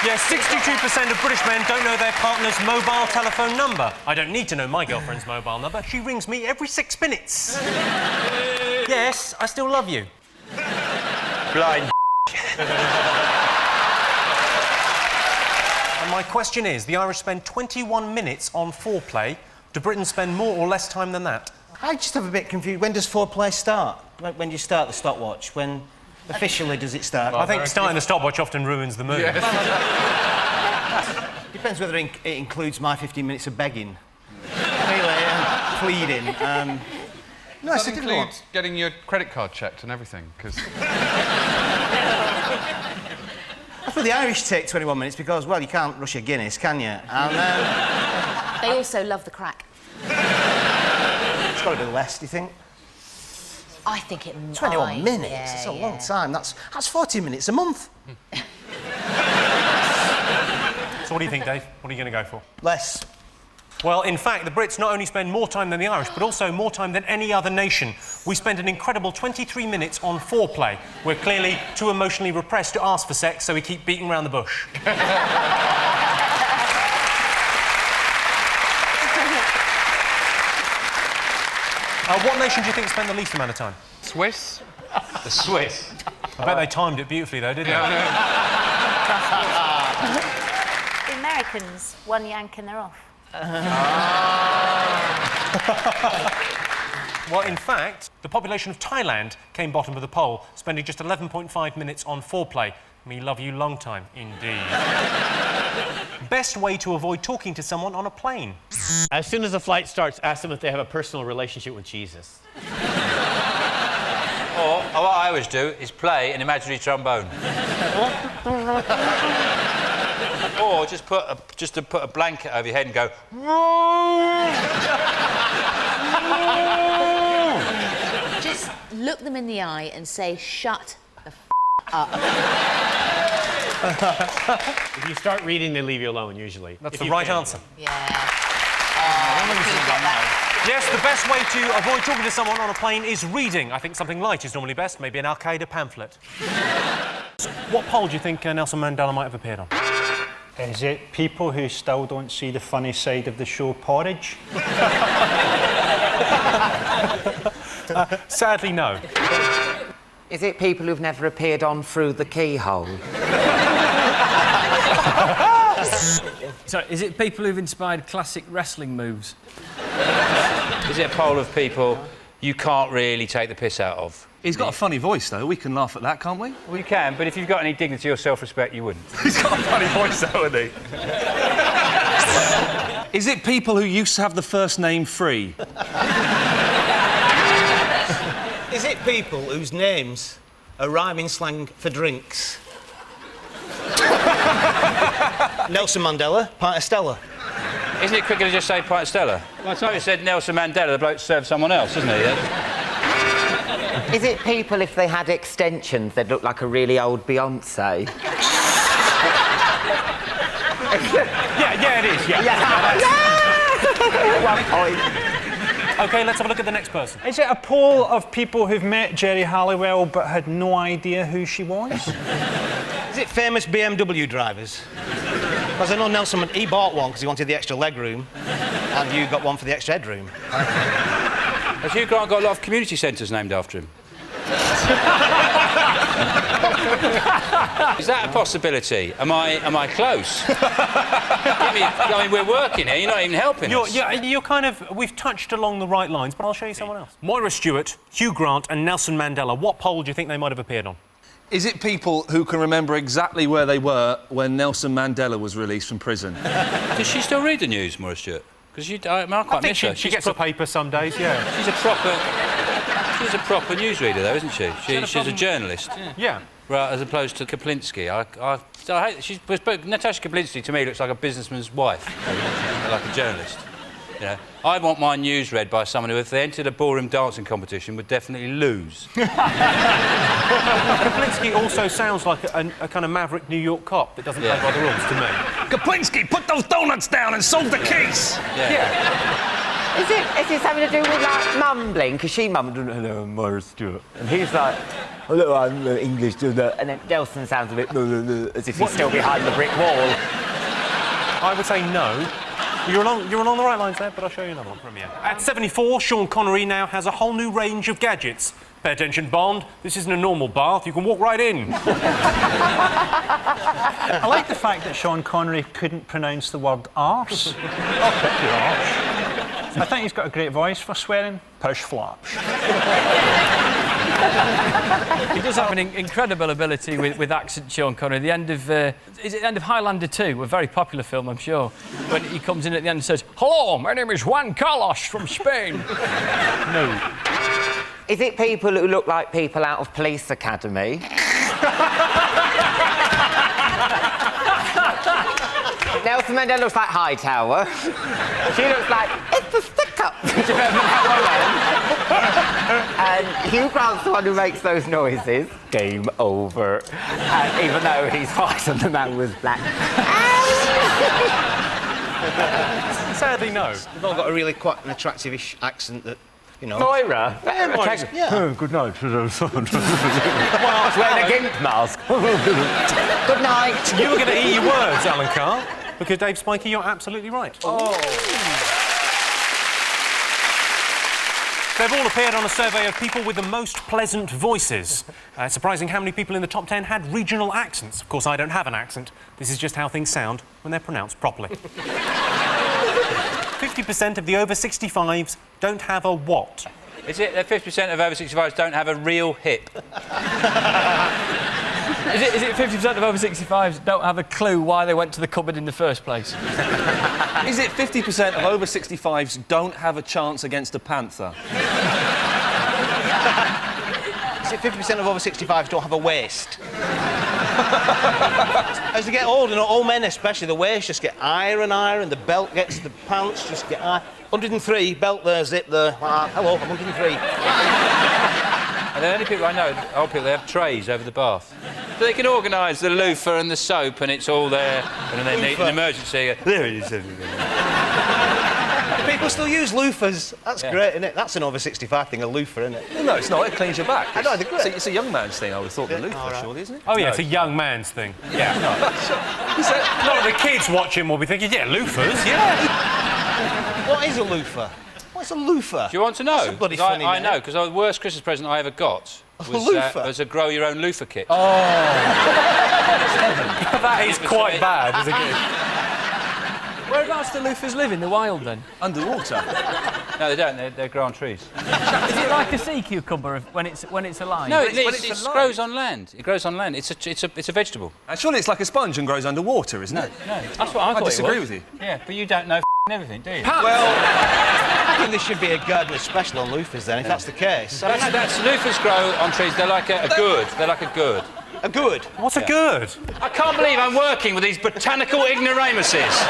Yeah, 62% of British men don't know their partner's mobile telephone number. I don't need to know my girlfriend's mobile number. She rings me every 6 minutes. Yes, I still love you. Blind. And my question is, the Irish spend 21 minutes on foreplay. Do Britain spend more or less time than that? I just have a bit confused. When does foreplay start? When do you start the stopwatch? When officially does it start? I think starting the stopwatch often ruins the mood. Yes. Depends whether it includes my 15 minutes of begging. Really, pleading. No, Does that include getting your credit card checked and everything? Because... That's where the Irish take 21 minutes because, well, you can't rush a Guinness, can you? And, They also love the crack. it's got to be less, do you think? I think it might. 21 minutes? Yeah, It's a long time. That's 40 minutes a month. So what do you think, Dave? What are you going to go for? Less. Well, in fact, the Brits not only spend more time than the Irish, but also more time than any other nation. We spend an incredible 23 minutes on foreplay. We're clearly too emotionally repressed to ask for sex, so we keep beating around the bush. What nation do you think spent the least amount of time? Swiss? The Swiss. I bet they timed it beautifully, though, didn't they? The Americans, one yank and they're off. Well, in fact, the population of Thailand came bottom of the poll, spending just 11.5 minutes on foreplay. Me love you long time, indeed. Best way to avoid talking to someone on a plane? As soon as the flight starts, ask them if they have a personal relationship with Jesus. Or what I always do is play an imaginary trombone. Or just put a blanket over your head and go. Just look them in the eye and say, "Shut the up." If you start reading, they leave you alone, usually. That's the right answer. Yeah. Yes, the best way to avoid talking to someone on a plane is reading. I think something light is normally best, maybe an Al-Qaeda pamphlet. What poll do you think Nelson Mandela might have appeared on? Is it people who still don't see the funny side of the show Porridge? Sadly, no. Is it people who've never appeared on Through the Keyhole? So, is it people who've inspired classic wrestling moves? Is it a poll of people you can't really take the piss out of? He's got a funny voice, though. We can laugh at that, can't we? Well, you can, but if you've got any dignity or self-respect, you wouldn't. He's got a funny voice, though, hasn't he? Is it people who used to have the first name free? Is it people whose names are rhyming slang for drinks? Nelson Mandela, Pint of Stella. Isn't it quicker to just say Pint of Stella? By the time you said Nelson Mandela, the bloke served someone else, isn't he? Is it people, if they had extensions, they'd look like a really old Beyonce? Yeah, it is, yeah. One point. OK, let's have a look at the next person. Is it a poll of people who've met Jerry Halliwell but had no idea who she was? Is it famous BMW drivers? Because I know Nelson, he bought one because he wanted the extra leg room, and you got one for the extra headroom. Has Hugh Grant got a lot of community centres named after him? Is that a possibility? Am I close? I mean, we're working here. You're not even helping us. You're kind of... We've touched along the right lines, but I'll show you someone else. Moira Stewart, Hugh Grant and Nelson Mandela. What poll do you think they might have appeared on? Is it people who can remember exactly where they were when Nelson Mandela was released from prison? Does she still read the news, Moira Stewart? Because I quite miss her. She gets a paper some days, yeah. She's a proper newsreader, though, isn't she? She's a journalist. Yeah. Right, as opposed to Kaplinsky. I hate... Natasha Kaplinsky, to me, looks like a businessman's wife. Like a journalist. You know, I want my news read by someone who, if they entered a ballroom dancing competition, would definitely lose. Kaplinsky also sounds like a kind of maverick New York cop that doesn't play by the rules to me. Kaplinsky, put those donuts down and solve the case! Is it something to do with, like, mumbling? Because she mumbled, hello, I'm Morris Stewart. And he's like, hello, I'm English, and then Nelson sounds a bit as if he's still behind the brick wall. I would say no. You're along the right lines there, but I'll show you another one from here. At 74, Sean Connery now has a whole new range of gadgets. Pay attention, Bond. This isn't a normal bath. You can walk right in. I like the fact that Sean Connery couldn't pronounce the word arse. I think he's got a great voice for swearing. Push flaps. He does have an incredible ability with accent, Sean Connery. The end of is it the end of Highlander 2? A very popular film, I'm sure. When he comes in at the end and says, "Hello, my name is Juan Carlos from Spain." No. Is it people who look like people out of Police Academy? Nelson Mandela looks like Hightower. She looks like, it's the stick-up. Do you remember that one? And Hugh Grant's the one who makes those noises. Game over. Even though he's white and the man was black. Sadly, no. They've all got a really quite an attractive-ish accent that, you know... Moira. Yeah. Oh, good night. Well, wearing a gimp mask. Good night. You were going to eat your words, Alan Carr, because Dave Spikey, you're absolutely right. They've all appeared on a survey of people with the most pleasant voices. It's surprising how many people in the top 10 had regional accents. Of course, I don't have an accent. This is just how things sound when they're pronounced properly. 50% of the over 65s don't have a what? Is it that 50% of over 65s don't have a real hip? Is it 50% of over 65s don't have a clue why they went to the cupboard in the first place? Is it 50% of over 65s don't have a chance against a panther? Is it 50% of over 65s don't have a waist? As they get older, all men especially, the waist just get higher and higher, and the belt gets, the pants just get higher. 103, belt there, zip there. Hello, I'm 103. And the only people I know, old people, they have trays over the bath. So they can organise the loofah and the soap, and it's all there. And then they need an emergency. There it is. People still use loofahs. That's great, isn't it? That's an over 65 thing, a loofah, isn't it? Well, no, it's not. It cleans your back. I know, they're great. It's a young man's thing, I would have thought, the loofah, surely, isn't it? Oh, yeah, it's a young man's thing. Yeah. A lot of the kids watching will be thinking, yeah, loofahs, yeah. What is a loofah? What's a loofah? Do you want to know? That's a bloody funny I name. know, because the worst Christmas present I ever got was a grow-your-own loofah kit. Oh. That is quite bad as a gift. Whereabouts do loofahs live in the wild, then? Underwater. No, they don't. They grow on trees. Is it like a sea cucumber when it's alive? No, it grows on land. It grows on land. It's a vegetable. Surely it's like a sponge and grows underwater, isn't it? No, that's what I thought. I disagree it was. with you. Yeah, but you don't know everything, do you? Well, I think there should be a gardener special on loofahs then, if that's the case. That's loofahs grow on trees. They're like a gourd. They're like a gourd. A gourd? What's a gourd? I can't believe I'm working with these botanical ignoramuses.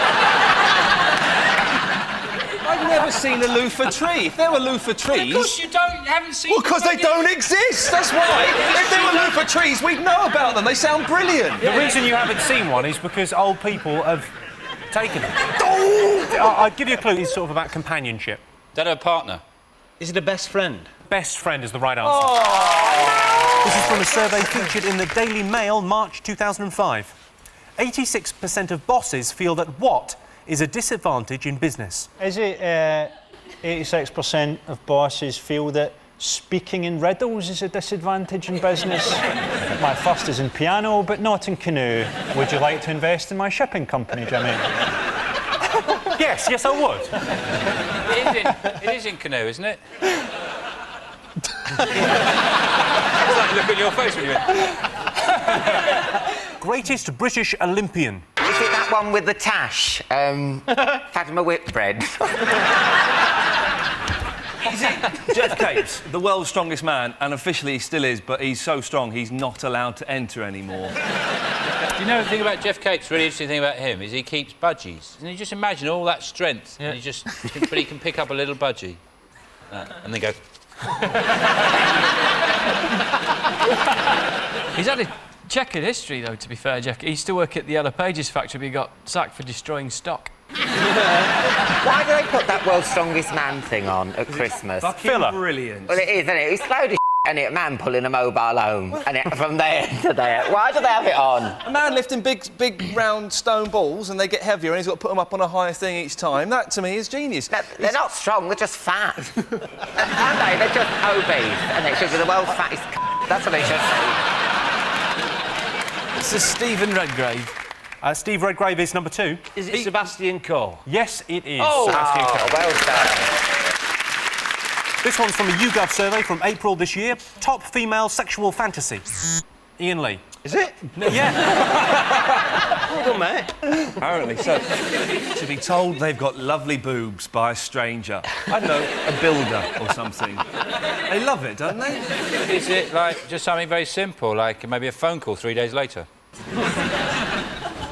I've never seen a loofah tree. If there were loofah trees... Of course you haven't seen... Well, because they don't exist, that's why. If there were loofah trees, we'd know about them. They sound brilliant. The reason you haven't seen one is because old people have taken them. I'll give you a clue. It's sort of about companionship. Don't have a partner. Is it a best friend? Best friend is the right answer. This is from a survey featured in the Daily Mail, March 2005. 86% of bosses feel that what is a disadvantage in business? Is it 86% of bosses feel that speaking in riddles is a disadvantage in business? My first is in piano, but not in canoe. Would you like to invest in my shipping company, Jimmy? Yes, I would. It is in canoe, isn't it? It's like look at your face when you Greatest British Olympian. Is it that one with the tash? Fatima Whitbread. Is it Jeff Capes, the world's strongest man, and officially he still is, but he's so strong he's not allowed to enter anymore? Do you know the thing about Jeff Capes, really interesting thing about him, is he keeps budgies. And you just imagine all that strength, and he just... but he can pick up a little budgie. And then go... He's had a checkered history, though, to be fair, Jeff. He used to work at the Yellow Pages factory, but he got sacked for destroying stock. Why do they put that world's strongest man thing on at Christmas? Fucking brilliant. Well, it is, isn't it? It's load of and it, a man pulling a mobile home, and it, from there to there. Why do they have it on? A man lifting big round stone balls, and they get heavier, and he's got to put them up on a higher thing each time. That, to me, is genius. No, they're not strong, they're just fat. Aren't they? They're just obese, and they should be the world's fattest That's what they should say. This is Stephen Redgrave. Steve Redgrave is number 2. Is it Sebastian Coe? Yes, it is. Oh, Sebastian Coe. Well done. This one's from a YouGov survey from April this year. Top female sexual fantasy. Ian Lee. Is it? Yeah. Well done, mate. Apparently so. To be told they've got lovely boobs by a stranger. I don't know, a builder or something. They love it, don't they? Is it, like, just something very simple, like maybe a phone call 3 days later?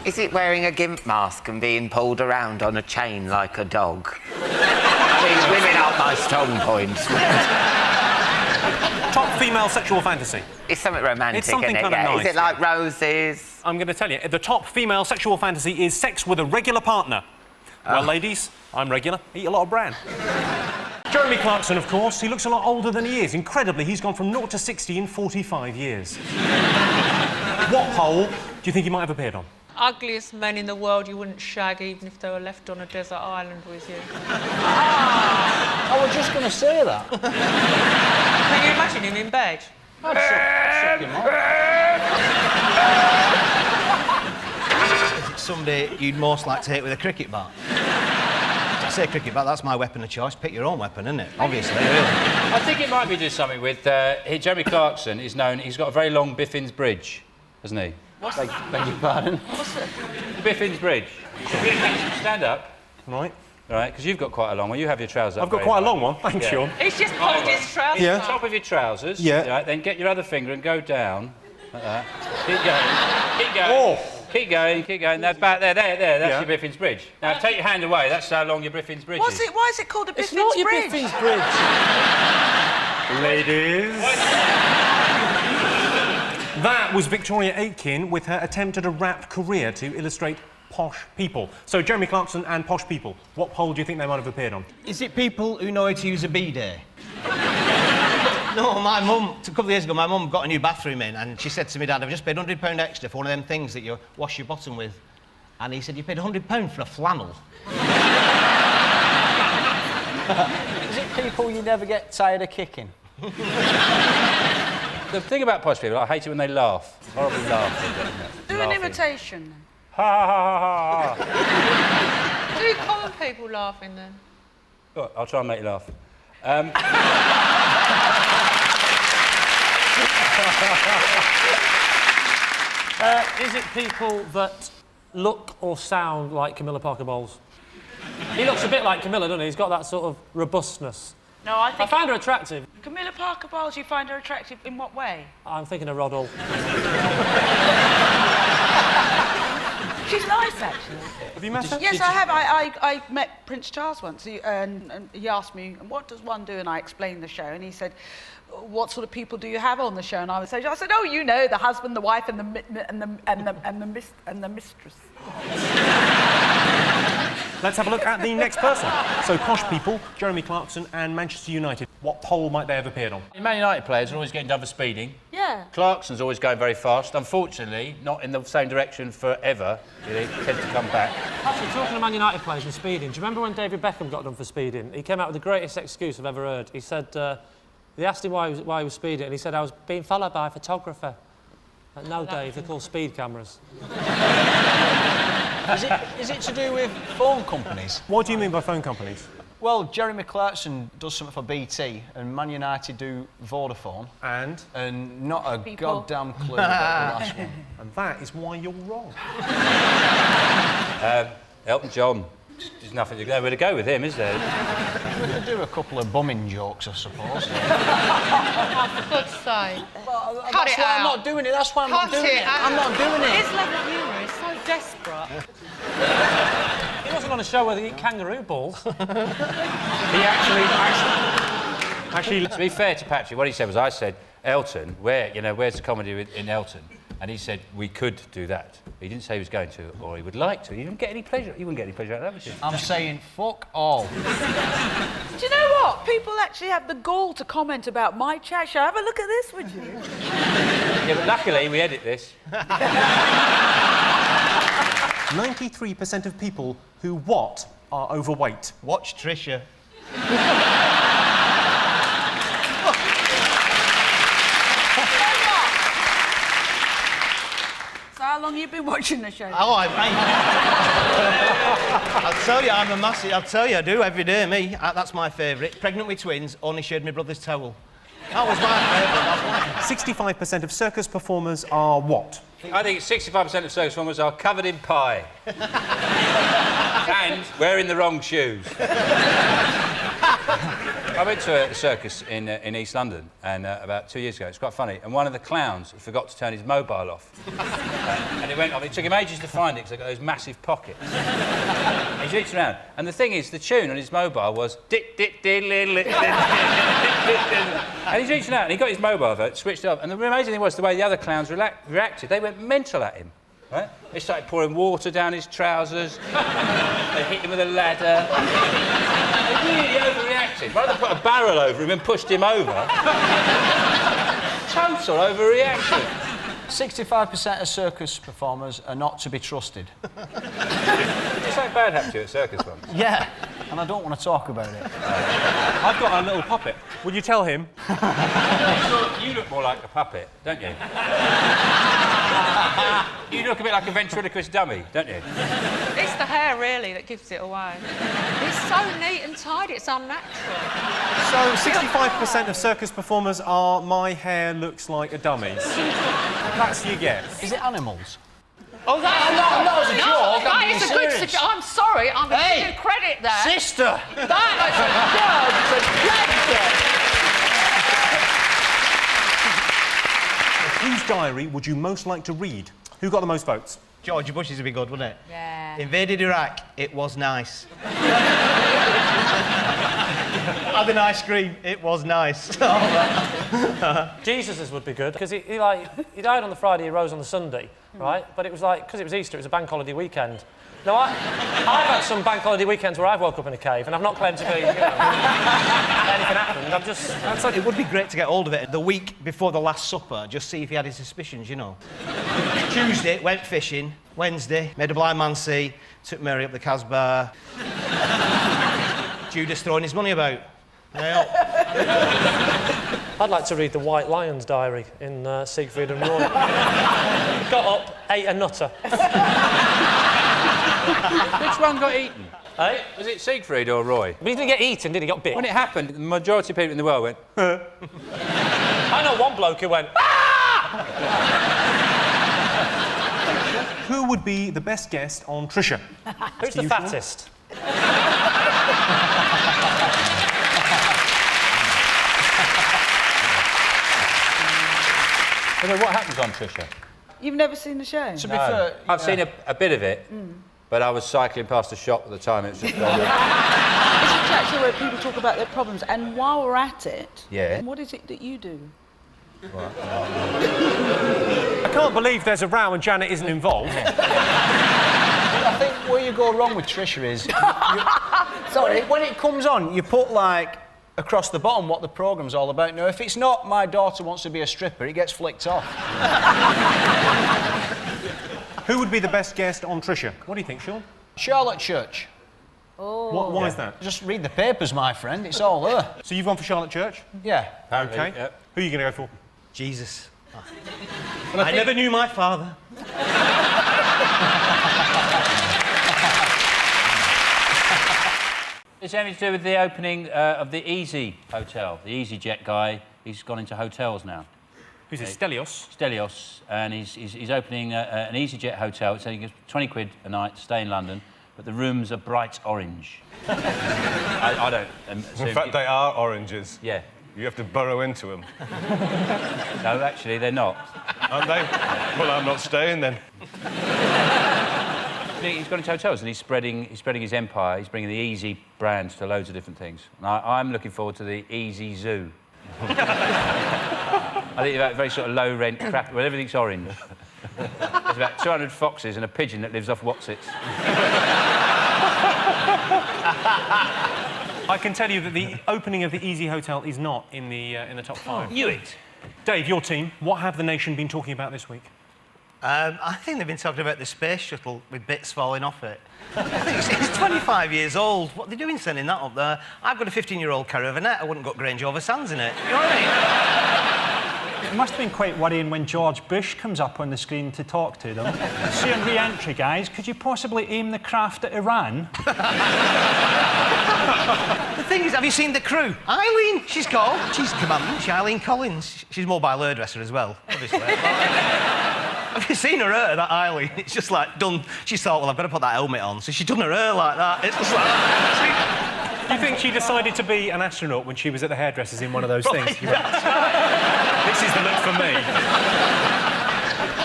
Is it wearing a gimp mask and being pulled around on a chain like a dog? I mean, women aren't my strong points. Top female sexual fantasy. It's something romantic, It's something isn't it? kind of nice. Is it like roses? I'm going to tell you, the top female sexual fantasy is sex with a regular partner. Well, ladies, I'm regular. Eat a lot of bran. Jeremy Clarkson, of course. He looks a lot older than he is. Incredibly, he's gone from 0 to 60 in 45 years. What poll do you think he might have appeared on? Ugliest men in the world you wouldn't shag even if they were left on a desert island with you. I was just going to say that. Can you imagine him in bed? I'd suck him off. Is it somebody you'd most like to hit with a cricket bat? I say cricket bat, that's my weapon of choice. Pick your own weapon, isn't it? Obviously, really. I think it might be just something with... Jeremy Clarkson is known... He's got a very long Biffin's Bridge, hasn't he? Beg your pardon? Biffin's Bridge. Stand up. Right. Right, because you've got quite a long one. You have your trousers up. I've got quite a long one. Thanks, Sean. He's just pulled his trousers Yeah. up. Top of your trousers. Yeah. Right, then get your other finger and go down. Like that. Keep going. Keep going. Oh. Keep going, keep going. That's back there, there. That's your Biffin's Bridge. Now, take your hand away. That's how long your Biffin's Bridge is. Why is it called a Biffin's Bridge? It's not your Biffin's Bridge. Ladies. That was Victoria Aitken with her attempt at a rap career to illustrate posh people. So, Jeremy Clarkson and posh people, what poll do you think they might have appeared on? Is it people who know how to use a bidet? No, my mum, a couple of years ago, my mum got a new bathroom in and she said to me, Dad, I've just paid £100 extra for one of them things that you wash your bottom with. And he said, you paid £100 for a flannel. Is it people you never get tired of kicking? The thing about posh people, I hate it when they laugh. Horrible laugh. Do an imitation. Ha ha ha ha ha. Do common people laughing then? Good, I'll try and make you laugh. Is it people that look or sound like Camilla Parker Bowles? He looks a bit like Camilla, doesn't he? He's got that sort of robustness. No, I think... I find her attractive. Camilla Parker Bowles, you find her attractive in what way? I'm thinking of Rod Hull. She's nice, actually. Have you met her? Yes, I have. I met Prince Charles once, and he asked me, what does one do? And I explained the show, and he said, what sort of people do you have on the show? And I said, oh, you know, the husband, the wife, and the mistress. Let's have a look at the next person. So, posh people, Jeremy Clarkson and Manchester United. What poll might they have appeared on? Man United players are always getting done for speeding. Yeah. Clarkson's always going very fast. Unfortunately, not in the same direction forever. He tends to come back. Actually, talking of Man United players and speeding, do you remember when David Beckham got done for speeding? He came out with the greatest excuse I've ever heard. He said, they asked him why he was speeding, and he said, I was being followed by a photographer. Like, no, Dave, they're called speed cameras. Is it to do with phone companies? What do you mean by phone companies? Well, Jeremy Clarkson does something for BT, and Man United do Vodafone. And not a goddamn clue about the last one. And that is why you're wrong. Elton John. There's nothing nowhere to go with him, is there? We could do a couple of bumming jokes, I suppose. Oh, for God's sake. Cut it out. I'm not doing it. That's why I'm not doing it. Out. I'm not doing it. His level of humour is so desperate. He wasn't on a show where they eat kangaroo balls. He actually... To be fair to Patrick, what he said was, I said, Elton, where's the comedy in Elton? And he said, we could do that. He didn't say he was going to, or he would like to. He didn't get any pleasure. You wouldn't get any pleasure out of that, would you? I'm saying fuck all. Do you know what? People actually have the gall to comment about my chat show. Have a look at this, would you? Yeah, but luckily we edit this. 93% of people who are overweight. Watch Trisha. So how long have you been watching the show? Oh, I'll tell you, I'm a massive... I'll tell you, I do every day, me. That's my favourite. Pregnant with twins, only shared my brother's towel. That was my favourite. 65% of circus performers are what? I think 65% of circus performers are covered in pie. And wearing the wrong shoes. I went to a circus in East London about 2 years ago. It's quite funny. And one of the clowns forgot to turn his mobile off. And it went off. It took him ages to find it because they've got those massive pockets. He's reached around. And the thing is, the tune on his mobile was... And he's reaching out and he got his mobile phone, switched it off. And the amazing thing was the way the other clowns reacted. They went mental at him. Right? They started pouring water down his trousers. They hit him with a ladder. They really overreacted. One of them put a barrel over him and pushed him over. Total overreaction. 65% of circus performers are not to be trusted. Did something bad happen to you at circus once? Yeah, and I don't want to talk about it. I've got a little puppet. Would you tell him? You look more like a puppet, don't you? You look a bit like a ventriloquist dummy, don't you? It's the hair, really, that gives it away. It's so neat and tidy, it's unnatural. So 65% of circus performers are my hair looks like a dummy's. That's your guess. Is it animals? Oh, that's not as a joke. That is a good suggestion. I'm sorry, I'm giving you credit there. Sister! That is a Whose diary would you most like to read? Who got the most votes? George Bush's would be good, wouldn't it? Yeah. Invaded Iraq, it was nice. Had an ice cream, it was nice. Jesus's would be good, because he died on the Friday, he rose on the Sunday, right? But it was like, because it was Easter, it was a bank holiday weekend. Now, I've had some bank holiday weekends where I've woke up in a cave, and I've not claimed to be, anything happened. I'm just... It would be great to get hold of it the week before the Last Supper, just see if he had his suspicions, you know. Tuesday, went fishing. Wednesday, made a blind man see. Took Mary up the Casbah. Judas throwing his money about. I'd like to read the White Lion's diary in Siegfried and Roy. Got up, ate a nutter. Which one got eaten? Eh? Was it Siegfried or Roy? But he didn't get eaten, did he? He got bit. When it happened, the majority of people in the world went... I know one bloke who went... Who would be the best guest on Trisha? Who's the fattest? What happens on Trisha? You've never seen the show? To be fair, I've seen a bit of it, but I was cycling past a shop at the time. It was just gone. It's a chat show where people talk about their problems, and while we're at it, Yeah. what is it that you do? I can't believe there's a row and Janet isn't involved. I think where you go wrong with Trisha is... Sorry. When it comes on, you put, like, across the bottom what the programme's all about. Now, if it's not my daughter wants to be a stripper, it gets flicked off. Who would be the best guest on Trisha? What do you think, Sean? Charlotte Church. Oh. Why is that? Just read the papers, my friend. It's all there. So you've gone for Charlotte Church? Yeah. Apparently, Okay. yep. Who are you going to go for? Jesus. I never knew my father. It's anything to do with the opening of the Easy Hotel. The EasyJet guy, he's gone into hotels now. Who's it, Stelios? Stelios, and he's opening an EasyJet hotel. It's only £20 a night to stay in London but the rooms are bright orange. I don't... In fact, they are oranges. Yeah. You have to burrow into them. No, actually, they're not. Aren't they? Well, I'm not staying then. He's gone into hotels and he's spreading his empire. He's bringing the Easy brand to loads of different things. And I'm looking forward to the Easy Zoo. I think about very sort of low-rent crap where everything's orange. There's about 200 foxes and a pigeon that lives off Wotsits. I can tell you that the opening of the Easy Hotel is not in the top 5. Knew it. Dave, your team, what have the nation been talking about this week? I think they've been talking about the space shuttle with bits falling off it. I think it's 25 years old. What are they doing sending that up there? I've got a 15-year-old caravanette. I wouldn't got Grange over Sands in it. You know what I mean? It must have been quite worrying when George Bush comes up on the screen to talk to them. See, on re-entry, guys, could you possibly aim the craft at Iran? The thing is, have you seen the crew? Eileen, she's called. She's commandant. She's Eileen Collins. She's a mobile hairdresser as well, obviously. Have you seen her hair, that Eileen? It's just like done. She thought, well, I've got to put that helmet on, so she's done her hair like that. It's just like. Do you think she decided to be an astronaut when she was at the hairdressers in one of those things? This is the look for me.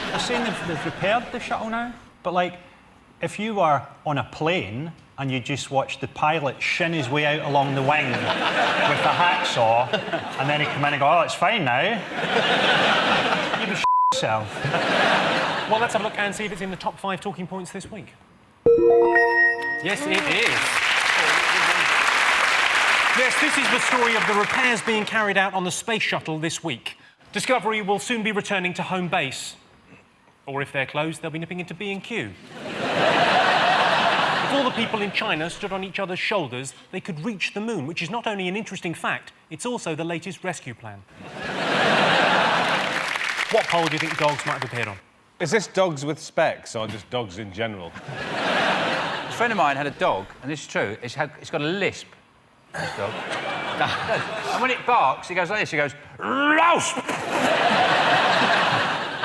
You're saying they've repaired the shuttle now? But, like, if you were on a plane and you just watched the pilot shin his way out along the wing with a hacksaw, and then he'd come in and go, oh, it's fine now, you'd be yourself. Well, let's have a look and see if it's in the top 5 talking points this week. Yes, it is. Yes, this is the story of the repairs being carried out on the space shuttle this week. Discovery will soon be returning to home base. Or if they're closed, they'll be nipping into B&Q. If all the people in China stood on each other's shoulders, they could reach the moon, which is not only an interesting fact, it's also the latest rescue plan. What poll do you think dogs might have appeared on? Is this dogs with specs or just dogs in general? A friend of mine had a dog, and this is true, it's got a lisp, this dog. And when it barks, it goes like this, it goes, rouse!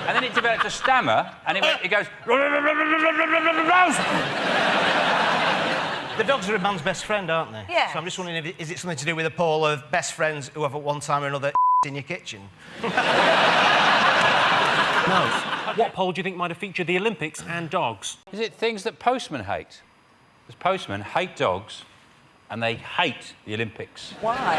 And then it developed a stammer, and it goes, rouse! The dogs are a man's best friend, aren't they? Yeah. So I'm just wondering, is it something to do with a poll of best friends who have at one time or another in your kitchen? No. What poll do you think might have featured the Olympics and dogs? Is it things that postmen hate? Because postmen hate dogs, and they hate the Olympics. Why?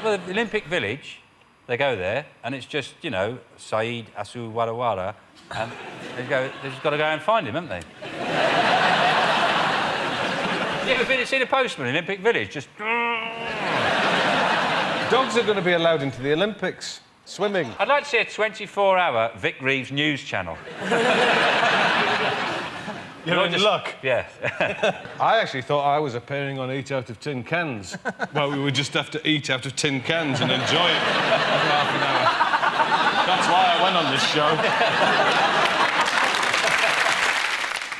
Well, the Olympic Village, they go there, and it's just, you know, Saeed Asu Wara Wara, and they've just got to go and find him, haven't they? You ever seen a postman in Olympic Village? Just... Dogs are going to be allowed into the Olympics. Swimming. I'd like to see a 24-hour Vic Reeves news channel. You're in luck. Yeah. I actually thought I was appearing on Eat Out of Tin Cans. Well, we would just have to eat out of tin cans and enjoy it for half an hour. That's why I went on this show.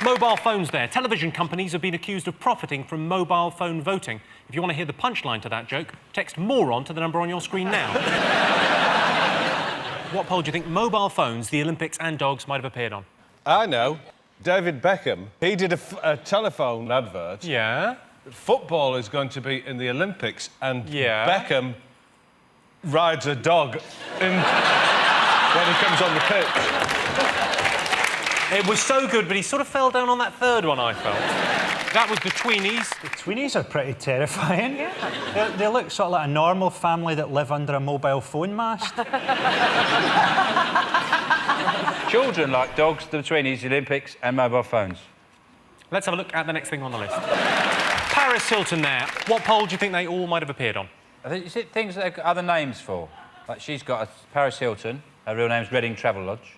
Mobile phones there. Television companies have been accused of profiting from mobile phone voting. If you want to hear the punchline to that joke, text moron to the number on your screen now. What poll do you think mobile phones, the Olympics and dogs might have appeared on? I know. David Beckham, he did a telephone advert. Yeah? Football is going to be in the Olympics, and Beckham rides a dog when he comes on the pitch. It was so good, but he sort of fell down on that third one, I felt. That was the tweenies. The tweenies are pretty terrifying. Yeah. They look sort of like a normal family that live under a mobile phone mast. Children like dogs, the tweenies, the Olympics and mobile phones. Let's have a look at the next thing on the list. Paris Hilton there. What poll do you think they all might have appeared on? Is it things that they've got other names for? Like she's got a Paris Hilton, her real name's Reading Travel Lodge.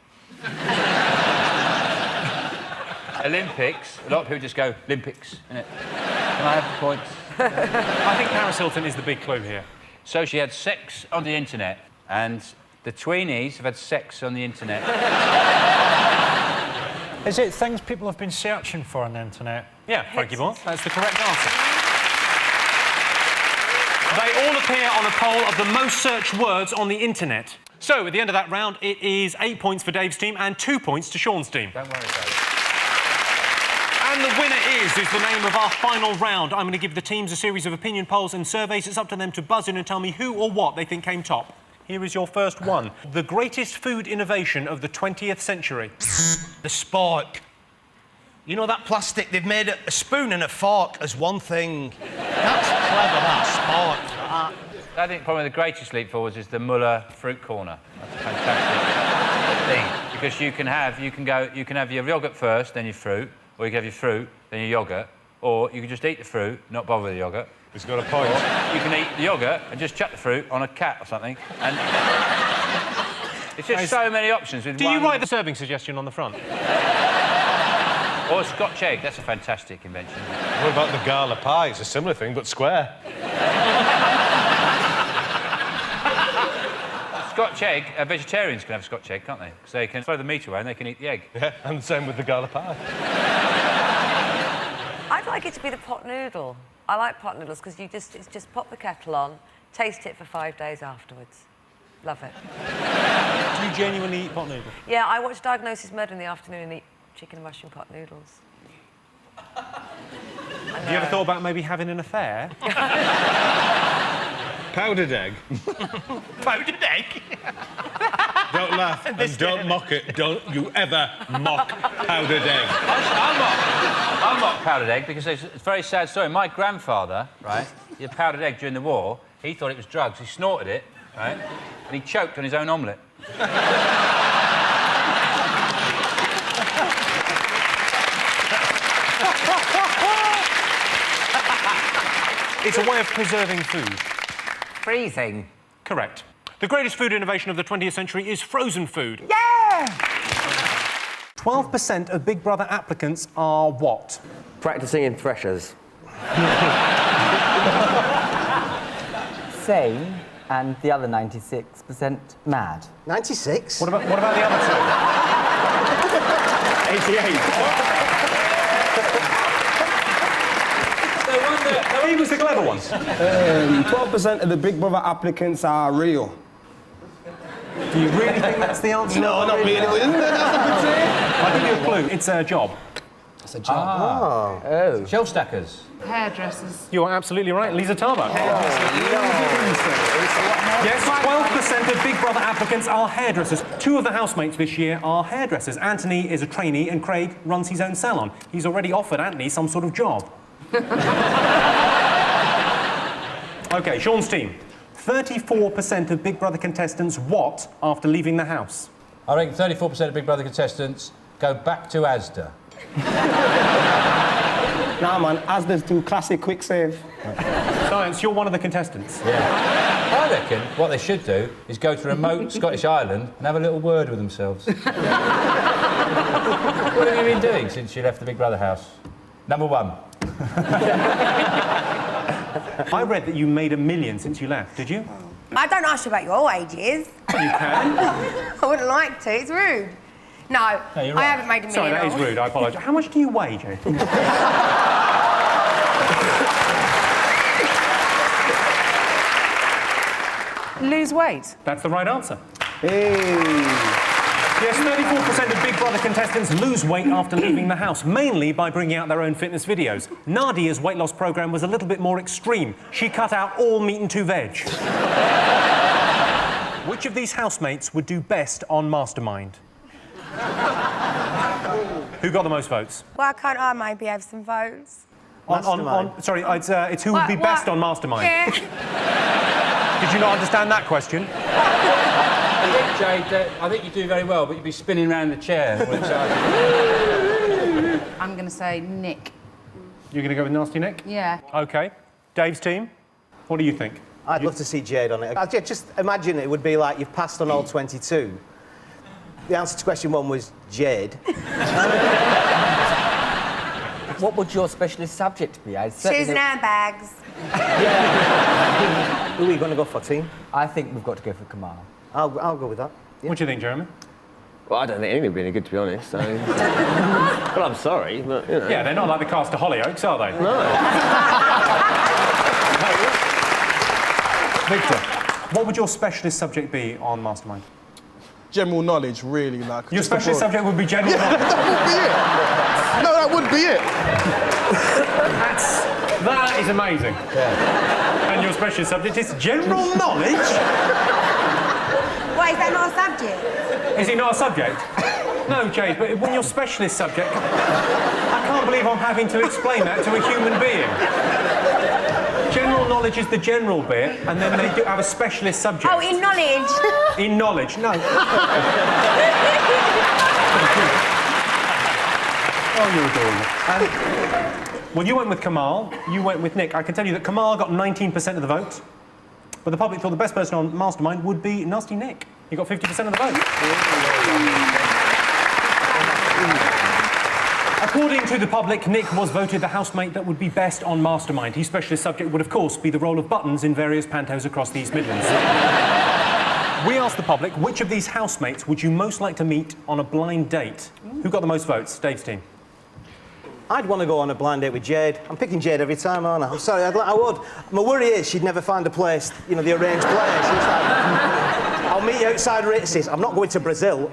Olympics, a lot of people just go, Olympics, innit? Can I have the points? I think Paris Hilton is the big clue here. So she had sex on the internet, and the tweenies have had sex on the internet. Is it things people have been searching for on the internet? Yeah, Frankie Moore, that's the correct answer. They all appear on a poll of the most searched words on the internet. So, at the end of that round, it is 8 points for Dave's team and 2 points to Sean's team. Don't worry, Dave. And the winner is the name of our final round. I'm going to give the teams a series of opinion polls and surveys. It's up to them to buzz in and tell me who or what they think came top. Here is your first one. The greatest food innovation of the 20th century. The spork. You know that plastic, they've made a spoon and a fork as one thing. That's clever, that spork. I think probably the greatest leap forwards is the Muller fruit corner. That's a fantastic thing because you can have your yoghurt first, then your fruit, or you can have your fruit, then your yoghurt, or you can just eat the fruit, not bother with the yoghurt. He's got a point. Or you can eat the yoghurt and just chuck the fruit on a cat or something. And it's just so many options. With Do you write the serving suggestion on the front? Or a Scotch egg. That's a fantastic invention. What about the gala pie? It's a similar thing, but square. Scotch egg, vegetarians can have Scotch egg, can't they? Because they can throw the meat away and they can eat the egg. Yeah, and the same with the gala pie. I'd like it to be the pot noodle. I like pot noodles because it's just pop the kettle on, taste it for 5 days afterwards. Love it. Do you genuinely eat pot noodles? Yeah, I watch Diagnosis Murder in the afternoon and eat chicken and mushroom pot noodles. Have you ever thought about maybe having an affair? Powdered egg. Powdered egg? Don't laugh and don't mock it. Don't you ever mock powdered egg. I mock powdered egg because it's a very sad story. My grandfather, right, he had powdered egg during the war. He thought it was drugs. He snorted it, right, and he choked on his own omelette. It's a way of preserving food. Freezing. Correct. The greatest food innovation of the 20th century is frozen food. Yeah! 12% of Big Brother applicants are what? Practising in threshers. Sane, and the other 96% mad. 96? What about the other two? 88. No, he was the clever one. 12% of the Big Brother applicants are real. Do you really think that's the answer? No, not really. Isn't that a good thing? I'll give you a clue. It's a job. It's a job. Oh. Shelf stackers. Hairdressers. You are absolutely right, Lisa Tarbuck. Yes, 12% of Big Brother applicants are hairdressers. 2 of the housemates this year are hairdressers. Anthony is a trainee and Craig runs his own salon. He's already offered Anthony some sort of job. OK, Sean's team. 34% of Big Brother contestants what after leaving the house? I reckon 34% of Big Brother contestants go back to Asda. Nah, man, Asda's do classic quick save. Science, you're one of the contestants. Yeah. I reckon what they should do is go to a remote Scottish island and have a little word with themselves. What have you been doing since you left the Big Brother house? Number 1. I read that you made $1 million since you left, did you? I don't ask you about your ages. You can. I wouldn't like to, it's rude. No, you're right. I haven't made $1 million. Sorry, that is rude, I apologise. How much do you weigh, Jay? Lose weight. That's the right answer. Hey. Yes, 34% of Big Brother contestants lose weight after leaving the house, mainly by bringing out their own fitness videos. Nadia's weight loss programme was a little bit more extreme. She cut out all meat and 2 veg. Which of these housemates would do best on Mastermind? Who got the most votes? Why can't I maybe have some votes? Sorry, it's who would be best on Mastermind. Yeah. Did you not understand that question? I think, Jade, I think you do very well, but you'd be spinning around the chair. I'm going to say Nick. You're going to go with Nasty Nick? Yeah. OK. Dave's team, what do you think? I'd love to see Jade on it. Just imagine it would be like you've passed on all 22. The answer to question 1 was Jade. What would your specialist subject be? Shoes and handbags. Who are you going to go for, team? I think we've got to go for Kamal. I'll go with that. Yeah. What do you think, Jeremy? Well, I don't think anything would be any good, to be honest. So... well, I'm sorry, but, you know... Yeah, they're not like the cast of Hollyoaks, are they? No. Victor, what would your specialist subject be on Mastermind? General knowledge, really, like... Your specialist subject would be general knowledge? Yeah, that would be it! No, that would be it! That is amazing. Yeah. And your specialist subject is general knowledge? Why, is that not a subject? Is it not a subject? No, Jade, but when your specialist subject... I can't believe I'm having to explain that to a human being. General knowledge is the general bit, and then they do have a specialist subject. Oh, in knowledge. In knowledge, no. Oh, you're adorable. Well, you went with Kamal, you went with Nick. I can tell you that Kamal got 19% of the vote, but the public thought the best person on Mastermind would be Nasty Nick. He got 50% of the vote. According to the public, Nick was voted the housemate that would be best on Mastermind. His specialist subject would, of course, be the role of Buttons in various pantos across the East Midlands. We asked the public, which of these housemates would you most like to meet on a blind date? Who got the most votes? Dave's team. I'd want to go on a blind date with Jade. I'm picking Jade every time, aren't I? I'm sorry, I would. My worry is she'd never find a place, you know, the arranged place. She's like, I'll meet you outside Ritz's. I'm not going to Brazil.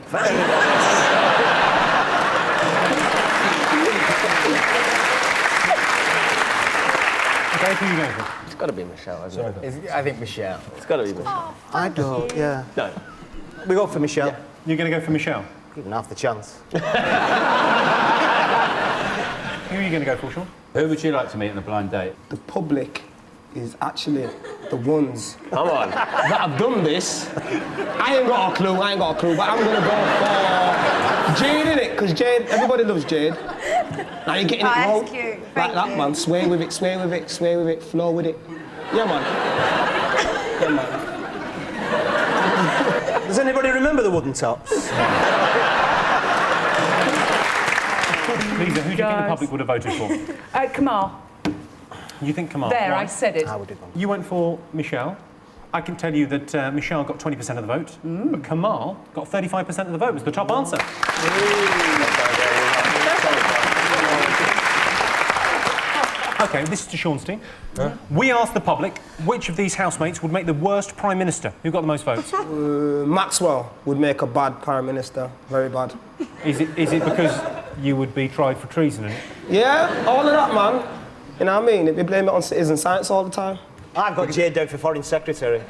Dave, who are you going for? It's got to be Michelle, hasn't it? I think Michelle. It's got to be Michelle. I don't, yeah. No. We go for Michelle. Yeah. You're going to go for Michelle? Even half the chance. Who are you going to go for, Sean? Who would you like to meet on a blind date? The public is actually the ones Come on. that have done this. I ain't got a clue, but I'm going to go for Jade, innit? Because Jade, everybody loves Jade. Now you're getting it wrong. That's cute. Like that, man. Sway with it, sway with it, sway with it, flow with it. Yeah, man. Yeah, man. Does anybody remember the wooden tops? Lisa, who do you think the public would have voted for? Kamal. You think Kamal? There, Why? I said it. You went for Michelle. I can tell you that Michelle got 20% of the vote, but Kamal got 35% of the vote. It was the top answer. OK, this is to Sean's team. We asked the public which of these housemates would make the worst Prime Minister. Who got the most votes? Maxwell would make a bad Prime Minister. Very bad. Is it because you would be tried for treason in it? Yeah, all of that, man. You know what I mean? They blame it on citizen science all the time. I've got Jade down for Foreign Secretary.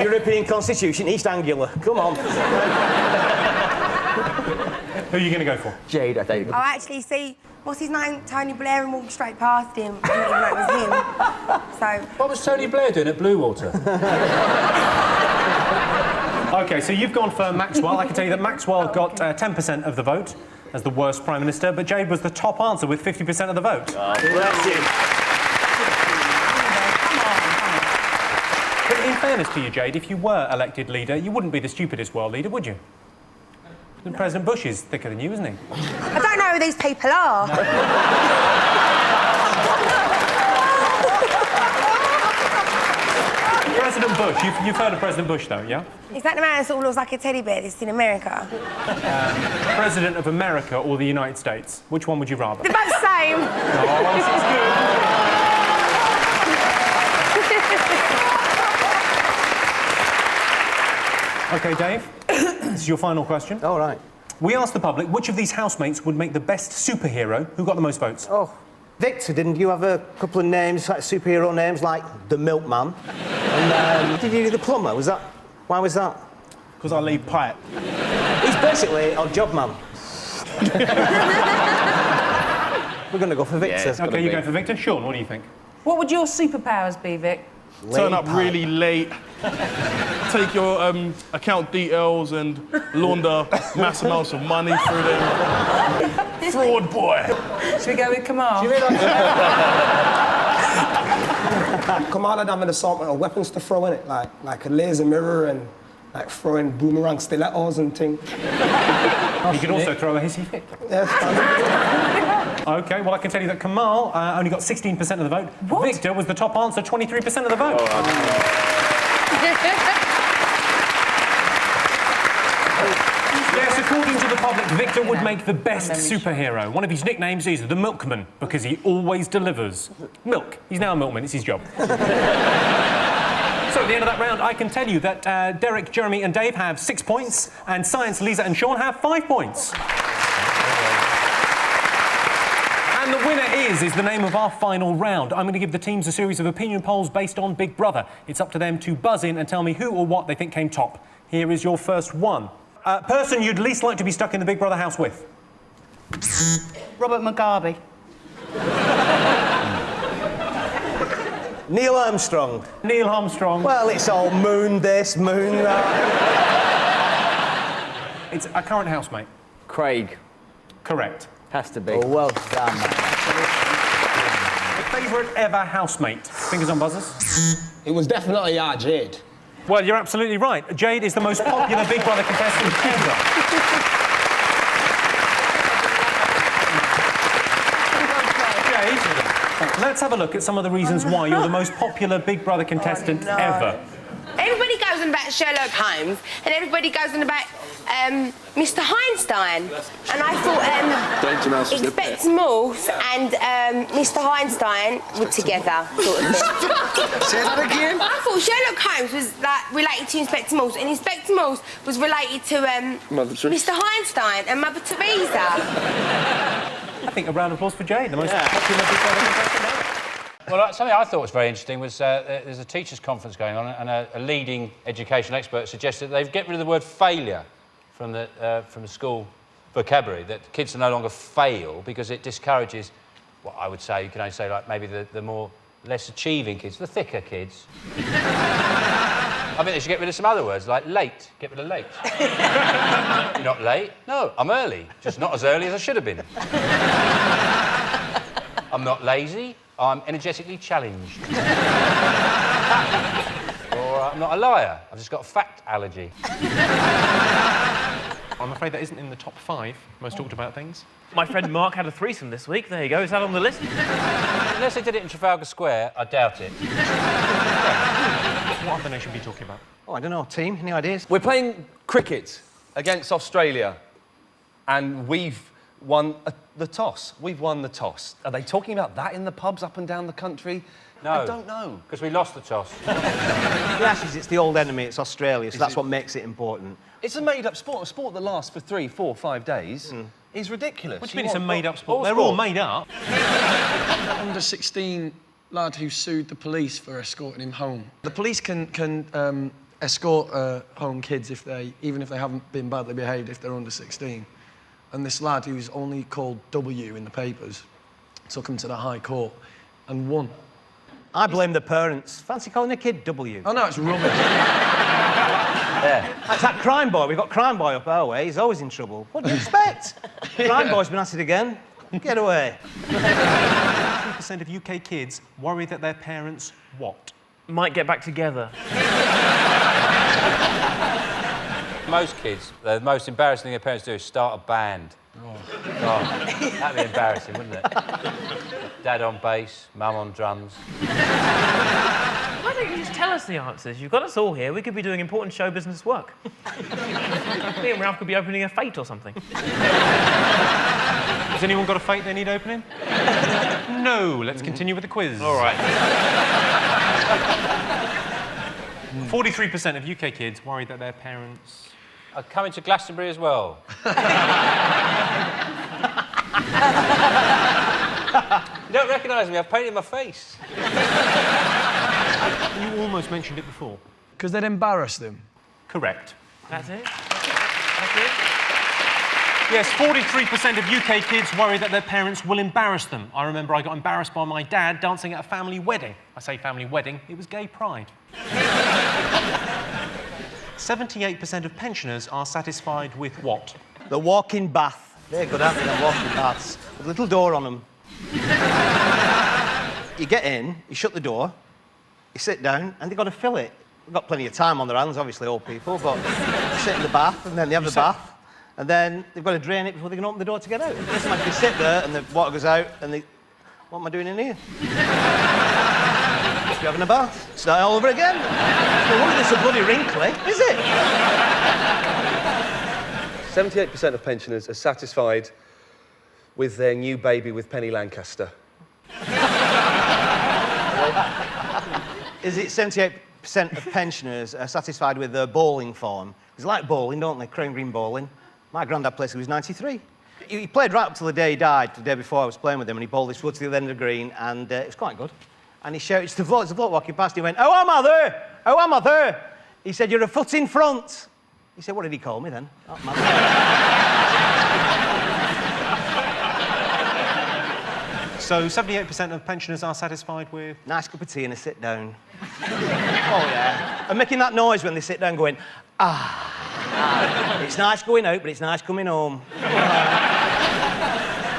European Constitution, East Anglia. Come on. Who are you going to go for? Jade, I think. Oh, actually, see, what's his name? Tony Blair, and walked straight past him. I didn't even know it was him. So. What was Tony Blair doing at Bluewater? OK, so you've gone for Maxwell. I can tell you that Maxwell got 10% of the vote as the worst Prime Minister, but Jade was the top answer with 50% of the vote. Oh, bless you. But in fairness to you, Jade, if you were elected leader, you wouldn't be the stupidest world leader, would you? And President Bush is thicker than you, isn't he? I don't know who these people are. President Bush. You've heard of President Bush, though, yeah? Is that the man that sort of looks like a teddy bear that's in America? President of America or the United States? Which one would you rather? They're both the same. Oh, this is good. OK, Dave, this is your final question. All right. We asked the public which of these housemates would make the best superhero. Who got the most votes? Oh, Victor, didn't you have a couple of names, like superhero names, like the Milkman? And did you do the plumber? Was that... Why was that? Because I leave pipe. He's basically our job man. We're going to go for Victor. Yeah, OK, you're going for Victor. Sean, what do you think? What would your superpowers be, Vic? Turn up really late, take your account details and launder mass amounts of money through them. Fraud boy. Should we go with Kamal? Kamal had an assortment of weapons to throw in it, like a laser mirror and like throwing boomerang stilettos and things. You could also throw a hissy fit. Yeah, OK, well, I can tell you that Kamal only got 16% of the vote. What? Victor was the top answer, 23% of the vote. Yes, according to the public, Victor would make the best superhero. One of his nicknames is the Milkman, because he always delivers milk. He's now a milkman, it's his job. So at the end of that round, I can tell you that Derek, Jeremy and Dave have 6 points, and Science, Lisa and Sean have 5 points. Quiz is the name of our final round. I'm going to give the teams a series of opinion polls based on Big Brother. It's up to them to buzz in and tell me who or what they think came top. Here is your first one. Person you'd least like to be stuck in the Big Brother house with? Robert Mugabe. Neil Armstrong. Neil Armstrong. Well, it's all moon this, moon that. It's a current housemate. Craig. Correct. Has to be. Oh, well done, mate. Favourite ever housemate? Fingers on buzzers. It was definitely our Jade. Well, you're absolutely right. Jade is the most popular Big Brother contestant ever. Jade, let's have a look at some of the reasons why you're the most popular Big Brother contestant ever. Everybody goes on about Sherlock Holmes, and everybody goes on about Mr. Einstein. And I thought Inspector Morse and Mr. Einstein were together, sort of thing. Say that again? I thought Sherlock Holmes was like related to Inspector Morse, and Inspector Morse was related to Mr. Einstein and Mother Teresa. I think a round of applause for Jade, the most popular Big Brother contestant ever. Well, something I thought was very interesting was there's a teachers' conference going on, and a leading educational expert suggested they've get rid of the word failure from the school vocabulary, that kids no longer fail because it discourages, what I would say, you can only say, like, maybe the more less achieving kids, the thicker kids. I think they should get rid of some other words, like late. Get rid of late. You're not late? No, I'm early. Just not as early as I should have been. I'm not lazy. I'm energetically challenged. Or I'm not a liar. I've just got a fact allergy. I'm afraid that isn't in the top 5 most talked about things. My friend Mark had a threesome this week. There you go. Is that on the list? Unless they did it in Trafalgar Square, I doubt it. What other nation be talking about? Oh, I don't know. Team, any ideas? We're playing cricket against Australia, and we've won the toss. We've won the toss. Are they talking about that in the pubs up and down the country? No. I don't know. Because we lost the toss. The Ashes, it's the old enemy, it's Australia, so that's what makes it important. It's a made-up sport. A sport that lasts for 3, 4, 5 days is ridiculous. What do you mean it's a made-up sport? They're all made up. Under 16 lad who sued the police for escorting him home. The police can escort home kids even if they haven't been badly behaved if they're under 16. And this lad who's only called W in the papers took him to the High Court and won. I blame the parents. Fancy calling a kid W? Oh no, it's rubbish. Yeah. That's that crime boy. We've got crime boy up our way. He's always in trouble. What do you expect? Crime boy's been at it again. Get away. 3% of UK kids worry that their parents what? Might get back together. Most kids, the most embarrassing thing their parents do is start a band. Oh. That'd be embarrassing, wouldn't it? Dad on bass, mum on drums. Why don't you just tell us the answers? You've got us all here. We could be doing important show business work. Me and Ralph could be opening a fate or something. Has anyone got a fate they need opening? No. Let's continue with the quiz. All right. 43% of UK kids worry that their parents are coming to Glastonbury as well. You don't recognise me, I've painted my face. You almost mentioned it before. Because they'd embarrass them. Correct. That's it? Yes, 43% of UK kids worry that their parents will embarrass them. I remember I got embarrassed by my dad dancing at a family wedding. I say family wedding, it was gay pride. 78% of pensioners are satisfied with what? The walk-in bath. They're good, aren't they, the walk-in baths? With a little door on them. You get in, you shut the door, you sit down, and they've got to fill it. They've got plenty of time on their hands, obviously, old people, but they sit in the bath, and then they have the bath, and then they've got to drain it before they can open the door to get out. It's like they sit there, and the water goes out, and they... What am I doing in here? You're having a bath. Start all over again. No wonder this is bloody wrinkly, is it? 78% of pensioners are satisfied with their new baby with Penny Lancaster. Is it 78% of pensioners are satisfied with their bowling form? Because they like bowling, don't they? Crown Green bowling. My granddad plays, he was 93. He played right up till the day he died, the day before I was playing with him, and he bowled this wood to the other end of the green, and it was quite good. And he shouted to the bloke walking past, he went, "Oh, am I there? Oh, am I there?" He said, "You're a foot in front." He said, "What did he call me then?" Oh, So 78% of pensioners are satisfied with... Nice cup of tea and a sit down. Oh, yeah. And making that noise when they sit down going, ah. It's nice going out, but it's nice coming home.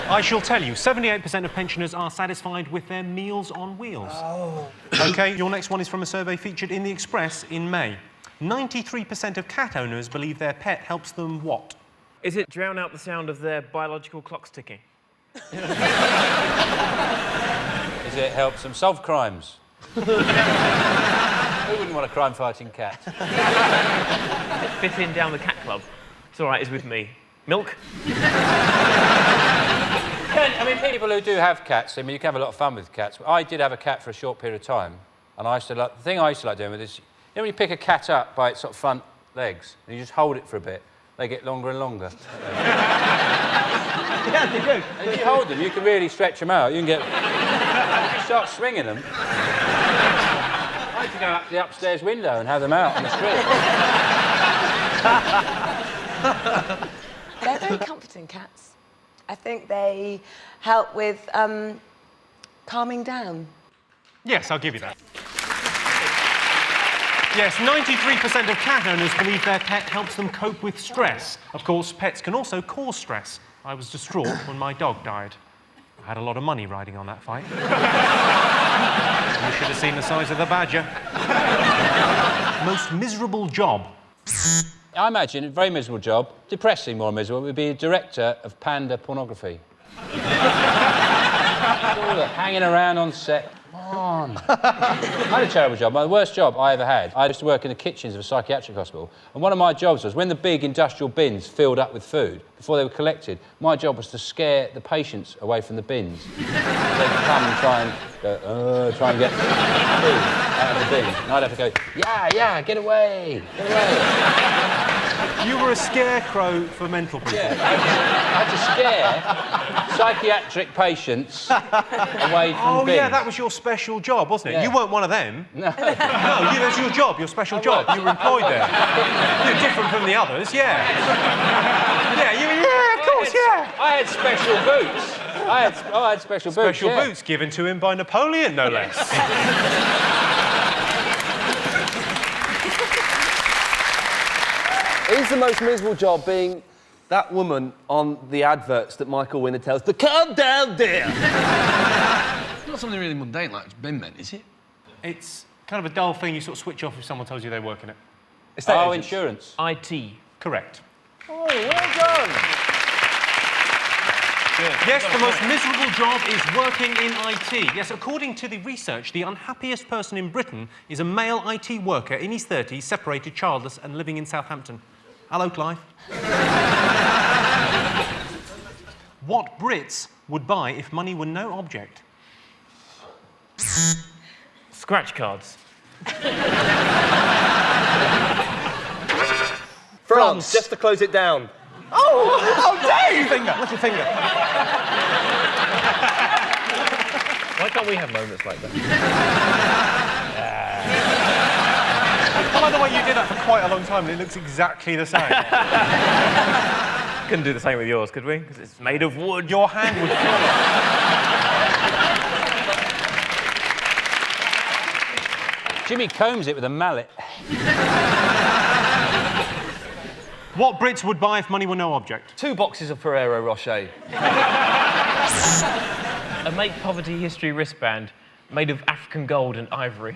I shall tell you, 78% of pensioners are satisfied with their Meals on Wheels. Oh. OK, your next one is from a survey featured in The Express in May. 93% of cat owners believe their pet helps them what? Is it drown out the sound of their biological clocks ticking? Is it helps them solve crimes? Who wouldn't want a crime-fighting cat? Does it fit in down the cat club? It's all right, it's with me. Milk? I mean, people who do have cats, I mean, you can have a lot of fun with cats. I did have a cat for a short period of time, and I used to like... The thing I used to like doing with this... You know when you pick a cat up by its sort of front legs, and you just hold it for a bit, they get longer and longer. Yeah, they do. And if you hold them, you can really stretch them out. You can get... If you start swinging them... I had to go up the upstairs window and have them out on the street. They're very comforting, cats. I think they help with calming down. Yes, I'll give you that. Yes, 93% of cat owners believe their pet helps them cope with stress. Of course, pets can also cause stress. I was distraught when my dog died. I had a lot of money riding on that fight. You should have seen the size of the badger. Most miserable job. I imagine a very miserable job, depressing more miserable, would be a director of panda pornography. All the hanging around on set. Come on. I had a terrible job. My worst job I ever had. I used to work in the kitchens of a psychiatric hospital, and one of my jobs was when the big industrial bins filled up with food, before they were collected, my job was to scare the patients away from the bins. They'd come and try and get food out of the bin. And I'd have to go, yeah, get away, get away. You were a scarecrow for mental people. Yeah, I had to scare psychiatric patients away from bins. Yeah, that was your special job, wasn't it? Yeah. You weren't one of them. No. No, that's your job, your special job. You were employed there. You're different from the others, yeah. Yeah, of course, yeah. I had special boots. I had special boots. Special boots given to him by Napoleon, no less. Is the most miserable job being that woman on the adverts that Michael Winner tells to calm down, dear? It's not something really mundane like bin men, is it? It's kind of a dull thing you sort of switch off if someone tells you they work in it. Insurance. IT. Correct. Oh, well done. Yes, the most miserable job is working in IT. Yes, according to the research, the unhappiest person in Britain is a male IT worker in his 30s, separated, childless, and living in Southampton. Hello, Clive. What Brits would buy if money were no object? Scratch cards. France, just to close it down. Oh, how dare you! Finger. What's your finger? Why can't we have moments like that? I like the way you did that for quite a long time, and it looks exactly the same. Couldn't do the same with yours, could we? Because it's made of wood. Your hand would fall. Jimmy combs it with a mallet. What Brits would buy if money were no object? 2 boxes of Ferrero Rocher. A Make Poverty History wristband made of African gold and ivory.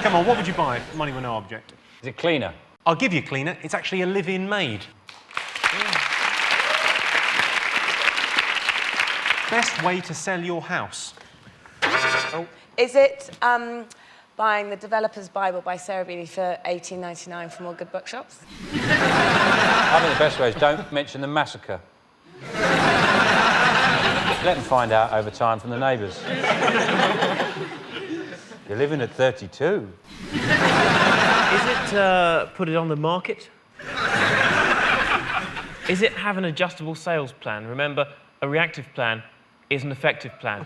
Come on, what would you buy if money were no object? Is it cleaner? I'll give you a cleaner. It's actually a live-in maid. Best way to sell your house? Is it buying The Developer's Bible by Sarah Beatty for $18.99 from all good bookshops? I think the best way is don't mention the massacre. Let them find out over time from the neighbours. You're living at 32. Is it put it on the market? Is it have an adjustable sales plan? Remember, a reactive plan is an effective plan.